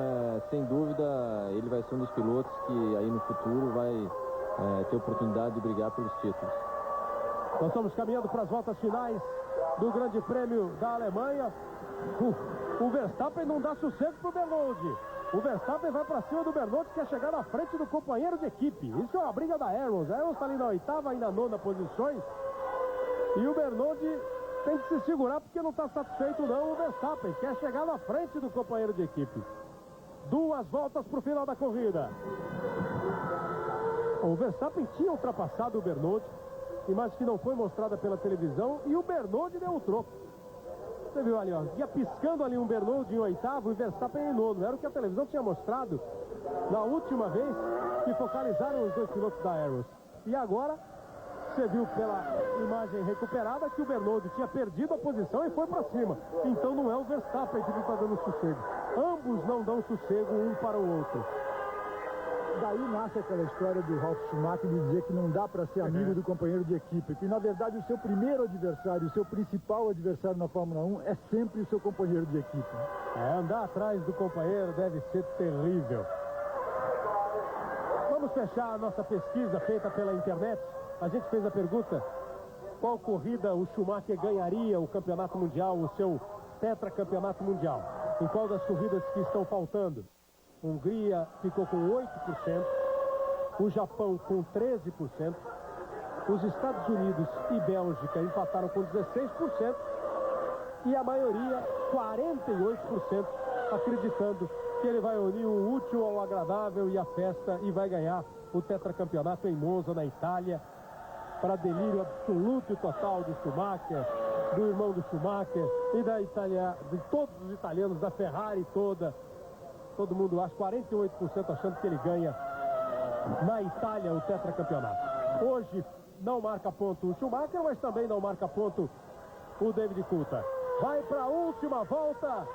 Speaker 2: sem dúvida, ele vai ser um dos pilotos que aí no futuro vai ter oportunidade de brigar pelos títulos.
Speaker 1: Nós estamos caminhando para as voltas finais do Grande Prêmio da Alemanha. O Verstappen não dá sossego para o Bernoulli. O Verstappen vai para cima do Bernoulli, que quer chegar na frente do companheiro de equipe. Isso é uma briga da Arrows. A Arrows está ali na 8ª e na 9ª posições. E o Bernoulli tem que se segurar porque não está satisfeito não. O Verstappen quer chegar na frente do companheiro de equipe. 2 voltas para o final da corrida. O Verstappen tinha ultrapassado o Bernoulli, imagem que não foi mostrada pela televisão, e o Bernoulli deu o troco. Você viu ali, ó, ia piscando ali um Bernoulli em 8º e Verstappen em 9º. Era o que a televisão tinha mostrado na última vez que focalizaram os 2 pilotos da Arrows. E agora Você viu pela imagem recuperada que o Bernoldi tinha perdido a posição e foi para cima. Então não é o Verstappen que não está dando sossego. Ambos não dão sossego um para o outro.
Speaker 3: Daí nasce aquela história do Ralf Schumacher de dizer que não dá para ser amigo do companheiro de equipe, que na verdade o seu primeiro adversário, o seu principal adversário na Fórmula 1 é sempre o seu companheiro de equipe.
Speaker 1: Andar atrás do companheiro deve ser terrível. Vamos fechar a nossa pesquisa feita pela internet. A gente fez a pergunta: qual corrida o Schumacher ganharia o campeonato mundial, o seu tetracampeonato mundial? Em qual das corridas que estão faltando? Hungria ficou com 8%, o Japão com 13%, os Estados Unidos e Bélgica empataram com 16% e a maioria, 48%, acreditando que ele vai unir o útil ao agradável e a festa e vai ganhar o tetracampeonato em Monza, na Itália, para delírio absoluto e total do Schumacher, do irmão do Schumacher e da Itália, de todos os italianos, da Ferrari toda. Todo mundo acha, 48% achando que ele ganha na Itália o tetracampeonato. Hoje não marca ponto o Schumacher, mas também não marca ponto o David Coulthard. Vai para a última volta,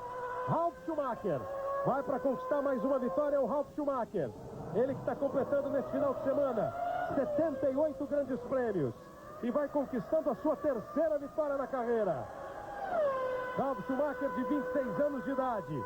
Speaker 1: Ralf Schumacher. Vai para conquistar mais uma vitória o Ralf Schumacher. Ele que está completando nesse final de semana 78 grandes prêmios e vai conquistando a sua terceira vitória na carreira. Ralf Schumacher, de 26 anos de idade,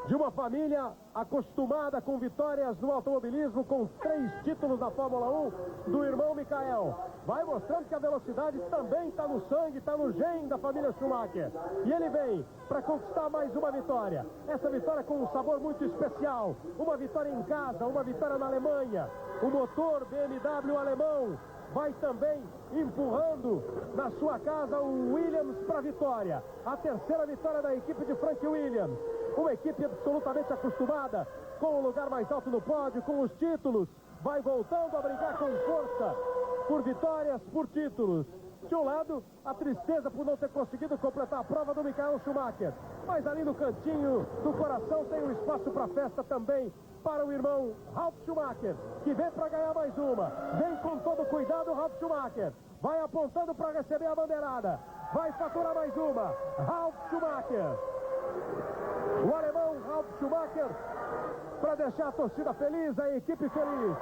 Speaker 1: de uma família acostumada com vitórias no automobilismo, com 3 títulos da Fórmula 1 do irmão Michael. Vai mostrando que a velocidade também está no sangue, está no gene da família Schumacher. E ele vem para conquistar mais uma vitória. Essa vitória com um sabor muito especial. Uma vitória em casa, uma vitória na Alemanha. O motor BMW alemão vai também empurrando na sua casa o Williams para a vitória. A terceira vitória da equipe de Frank Williams. Uma equipe absolutamente acostumada com o lugar mais alto no pódio, com os títulos. Vai voltando a brigar com força por vitórias, por títulos. De um lado, a tristeza por não ter conseguido completar a prova do Michael Schumacher. Mas ali no cantinho do coração tem um espaço para festa também para o irmão Ralf Schumacher, que vem para ganhar mais uma. Vem com todo cuidado o Ralf Schumacher. Vai apontando para receber a bandeirada. Vai faturar mais uma. Ralf Schumacher. O alemão Ralf Schumacher, para deixar a torcida feliz, a equipe feliz.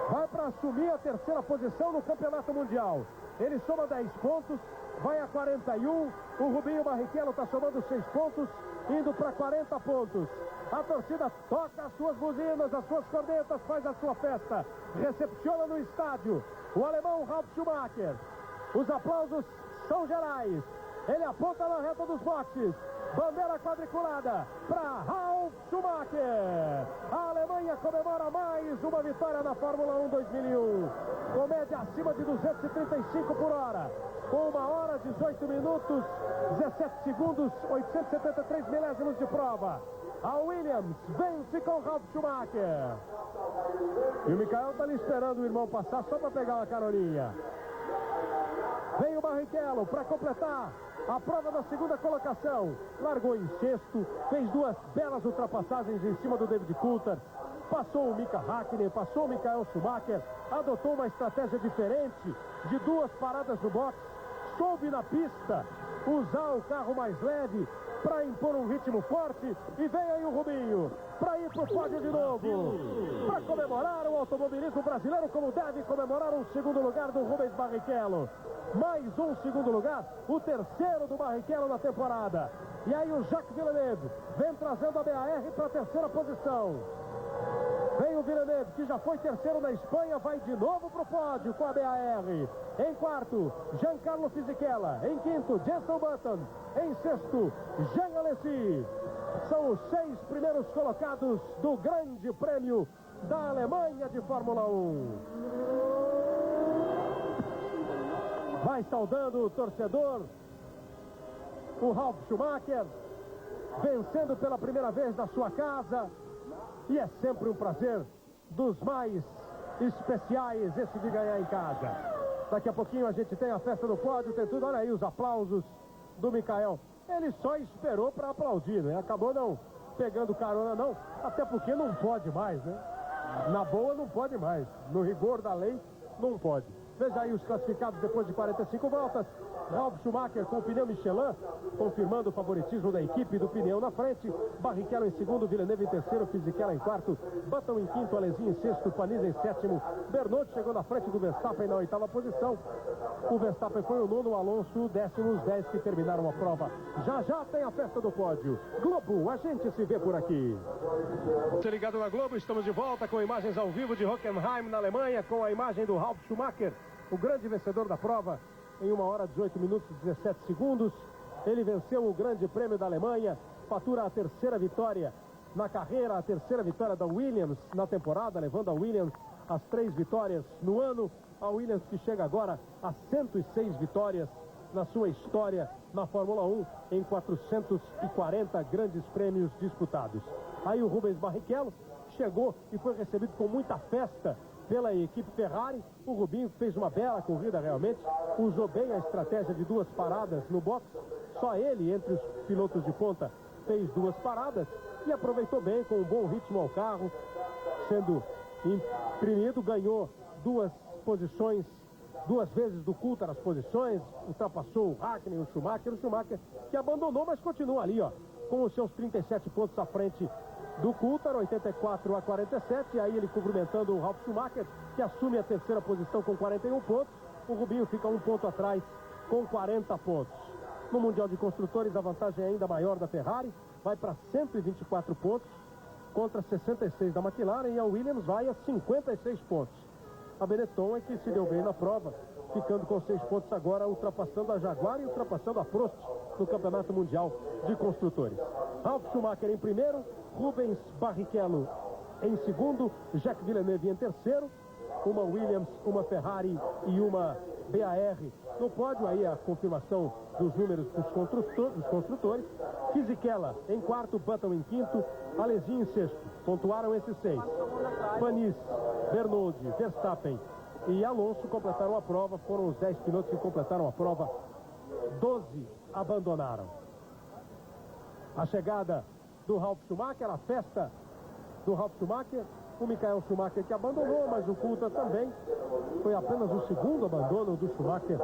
Speaker 1: Vai para assumir a terceira posição no campeonato mundial. Ele soma 10 pontos, vai a 41. O Rubinho Barrichello está somando 6 pontos, indo para 40 pontos. A torcida toca as suas buzinas, as suas cornetas, faz a sua festa. Recepciona no estádio o alemão Ralf Schumacher. Os aplausos são gerais. Ele aponta na reta dos boxes. Bandeira quadriculada para Ralf Schumacher. A Alemanha comemora mais uma vitória na Fórmula 1 2001. Com média acima de 235 por hora. 1 hora, 18 minutos, 17 segundos, 873 milésimos de prova. A Williams vence com Ralf Schumacher. E o Michael está ali esperando o irmão passar só para pegar uma carolinha. Vem o Barrichello para completar a prova da segunda colocação. Largou em sexto, fez 2 belas ultrapassagens em cima do David Coulthard. Passou o Mika Häkkinen, passou o Michael Schumacher. Adotou uma estratégia diferente de 2 paradas no box. Soube na pista usar o carro mais leve para impor um ritmo forte. E vem aí o Rubinho para ir para o pódio de novo, para comemorar o automobilismo brasileiro como deve comemorar o segundo lugar do Rubens Barrichello. Mais um segundo lugar, o terceiro do Barrichello na temporada. E aí o Jacques Villeneuve vem trazendo a BAR para a terceira posição. Vem o Villeneuve, que já foi terceiro na Espanha, vai de novo para o pódio com a BAR. Em quarto, Giancarlo Fisichella. Em quinto, Jenson Button. Em sexto, Jean Alesi. São os 6 primeiros colocados do Grande Prêmio da Alemanha de Fórmula 1. Vai saudando o torcedor, o Ralf Schumacher, vencendo pela primeira vez na sua casa. E é sempre um prazer dos mais especiais esse de ganhar em casa. Daqui a pouquinho a gente tem a festa do pódio, tem tudo. Olha aí os aplausos do Michael. Ele só esperou para aplaudir, né? Acabou não pegando carona não, até porque não pode mais, né? Na boa não pode mais, no rigor da lei não pode. Veja aí os classificados depois de 45 voltas. Ralf Schumacher com o pneu Michelin, confirmando o favoritismo da equipe do pneu na frente. Barrichello em segundo, Villeneuve em terceiro, Fisichella em quarto, Button em quinto, Alesi em sexto, Panis em sétimo. Bernot chegou na frente do Verstappen na oitava posição. O Verstappen foi o nono, o Alonso o décimo, os 10 que terminaram a prova. Já já tem a festa do pódio. Globo, a gente se vê por aqui. Se ligado na Globo, estamos de volta com imagens ao vivo de Hockenheim, na Alemanha, com a imagem do Ralf Schumacher, o grande vencedor da prova, em 1 hora 18 minutos e 17 segundos. Ele venceu o Grande Prêmio da Alemanha, fatura a terceira vitória na carreira, a terceira vitória da Williams na temporada, levando a Williams às 3 vitórias no ano. A Williams que chega agora a 106 vitórias na sua história na Fórmula 1, em 440 grandes prêmios disputados. Aí o Rubens Barrichello chegou e foi recebido com muita festa pela equipe Ferrari. O Rubinho fez uma bela corrida realmente, usou bem a estratégia de 2 paradas no box. Só ele, entre os pilotos de ponta, fez 2 paradas e aproveitou bem, com um bom ritmo ao carro, sendo imprimido, ganhou 2 posições, 2 vezes do Coulthard as posições, ultrapassou o Hakkinen, o Schumacher que abandonou, mas continua ali, ó, com os seus 37 pontos à frente do Coulthard, 84 a 47, aí ele cumprimentando o Ralf Schumacher, que assume a terceira posição com 41 pontos, o Rubinho fica 1 ponto atrás com 40 pontos. No Mundial de Construtores, a vantagem é ainda maior da Ferrari, vai para 124 pontos, contra 66 da McLaren, e a Williams vai a 56 pontos. A Benetton é que se deu bem na prova, ficando com 6 pontos agora, ultrapassando a Jaguar e ultrapassando a Prost no Campeonato Mundial de Construtores. Ralf Schumacher em primeiro, Rubens Barrichello em segundo, Jacques Villeneuve em terceiro, uma Williams, uma Ferrari e uma BAR no pódio. Aí a confirmação dos números dos construtores. Fisichella em quarto, Button em quinto, Alesi em sexto. Pontuaram esses 6. Panis, Bernoldi, Verstappen e Alonso completaram a prova. Foram os 10 pilotos que completaram a prova. 12 abandonaram. A chegada do Ralf Schumacher, a festa do Ralf Schumacher, o Michael Schumacher que abandonou, mas o Coulthard também. Foi apenas o segundo abandono do Schumacher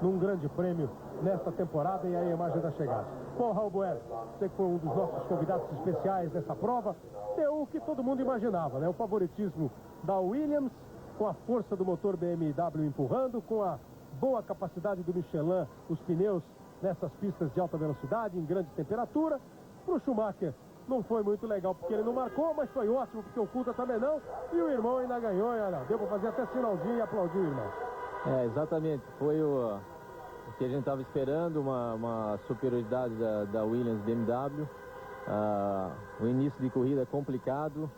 Speaker 1: num grande prêmio nesta temporada. E aí a imagem da chegada. Bom, Raul Boer, você que foi um dos nossos convidados especiais dessa prova, deu o que todo mundo imaginava, né? O favoritismo da Williams, com a força do motor BMW empurrando, com a boa capacidade do Michelin, os pneus nessas pistas de alta velocidade, em grande temperatura. Para o Schumacher não foi muito legal porque ele não marcou, mas foi ótimo porque o Coulthard também não, e o irmão ainda ganhou, e olha, deu para fazer até sinalzinho e aplaudir o irmão.
Speaker 2: Exatamente, foi o que a gente estava esperando, uma superioridade da Williams BMW. O início de corrida é complicado,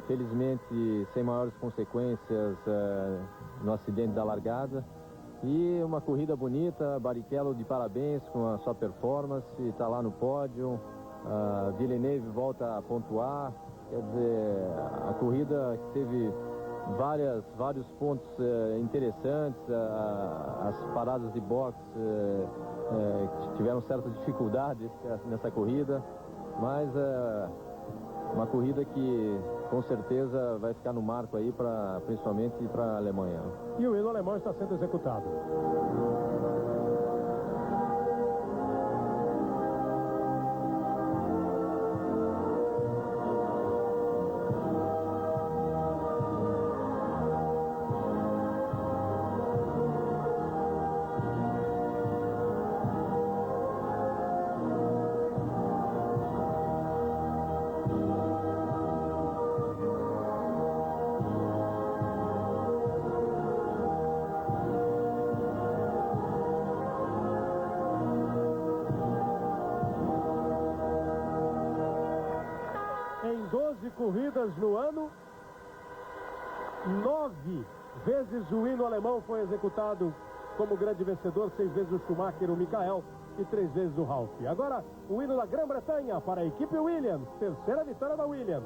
Speaker 2: felizmente sem maiores consequências no acidente da largada. E uma corrida bonita, Barrichello de parabéns com a sua performance, está lá no pódio. Villeneuve volta a pontuar. Quer dizer, a corrida teve vários pontos interessantes, as paradas de boxe tiveram certa dificuldade nessa corrida, mas uma corrida que com certeza vai ficar no marco aí, principalmente para a Alemanha.
Speaker 1: E o hino alemão está sendo executado. Em 12 corridas no ano, 9 vezes o hino alemão foi executado como grande vencedor, 6 vezes o Schumacher, o Michael e 3 vezes o Ralf. Agora o hino da Grã-Bretanha para a equipe Williams, terceira vitória da Williams.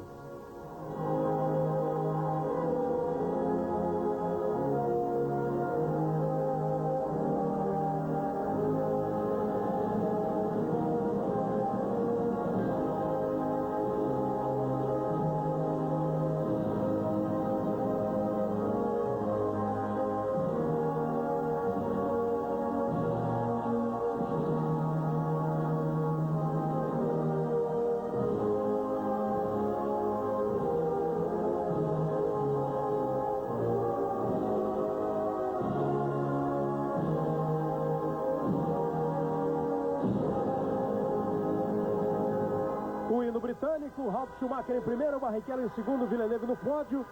Speaker 1: no britânico, Ralf Schumacher em primeiro, Barrichello em segundo, Villeneuve no pódio.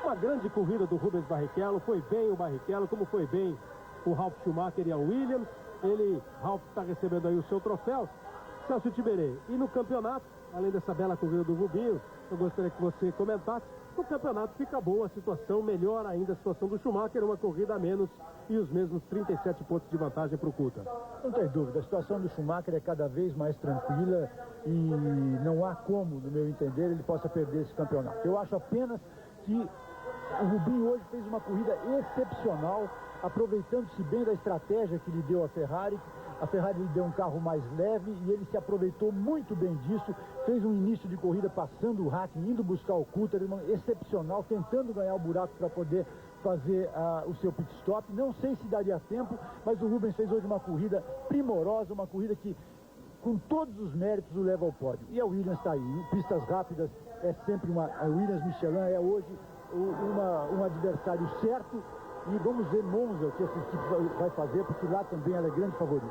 Speaker 1: Uma grande corrida do Rubens Barrichello, foi bem o Barrichello, como foi bem o Ralf Schumacher e a Williams. Ralf está recebendo aí o seu troféu. Celso Tiberê, e no campeonato, além dessa bela corrida do Rubinho, eu gostaria que você comentasse. No campeonato fica boa a situação, melhor ainda a situação do Schumacher, uma corrida a menos e os mesmos 37 pontos de vantagem para o Coulthard.
Speaker 3: Não tem dúvida, a situação do Schumacher é cada vez mais tranquila e não há como, no meu entender, ele possa perder esse campeonato. Eu acho apenas que o Rubinho hoje fez uma corrida excepcional, aproveitando-se bem da estratégia que lhe deu a Ferrari. A Ferrari lhe deu um carro mais leve e ele se aproveitou muito bem disso. Fez um início de corrida passando o Hakkinen, indo buscar o Coulthard, excepcional, tentando ganhar o buraco para poder fazer o seu pit stop. Não sei se daria tempo, mas o Rubens fez hoje uma corrida primorosa, uma corrida que, com todos os méritos, o leva ao pódio. E a Williams está aí. Em pistas rápidas é sempre a Williams Michelin é hoje um adversário certo. E vamos ver Monza, o que essa equipe vai fazer, porque lá também ela é grande favorita.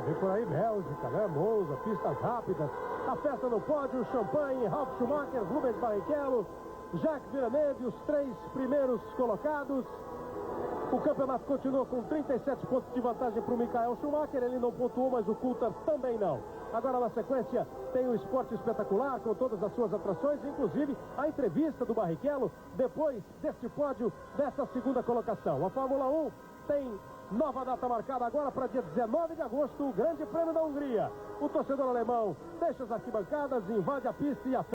Speaker 1: Vem por aí Bélgica, né? Monza, pistas rápidas. A festa no pódio, champanhe, Ralf Schumacher, Rubens Barrichello, Jacques Villeneuve, os 3 primeiros colocados. O campeonato continua com 37 pontos de vantagem para o Michael Schumacher. Ele não pontuou, mas o Coulthard também não. Agora, na sequência, tem o Esporte Espetacular com todas as suas atrações, inclusive a entrevista do Barrichello depois deste pódio, dessa segunda colocação. A Fórmula 1 tem nova data marcada agora para dia 19 de agosto, o Grande Prêmio da Hungria. O torcedor alemão deixa as arquibancadas, invade a pista e a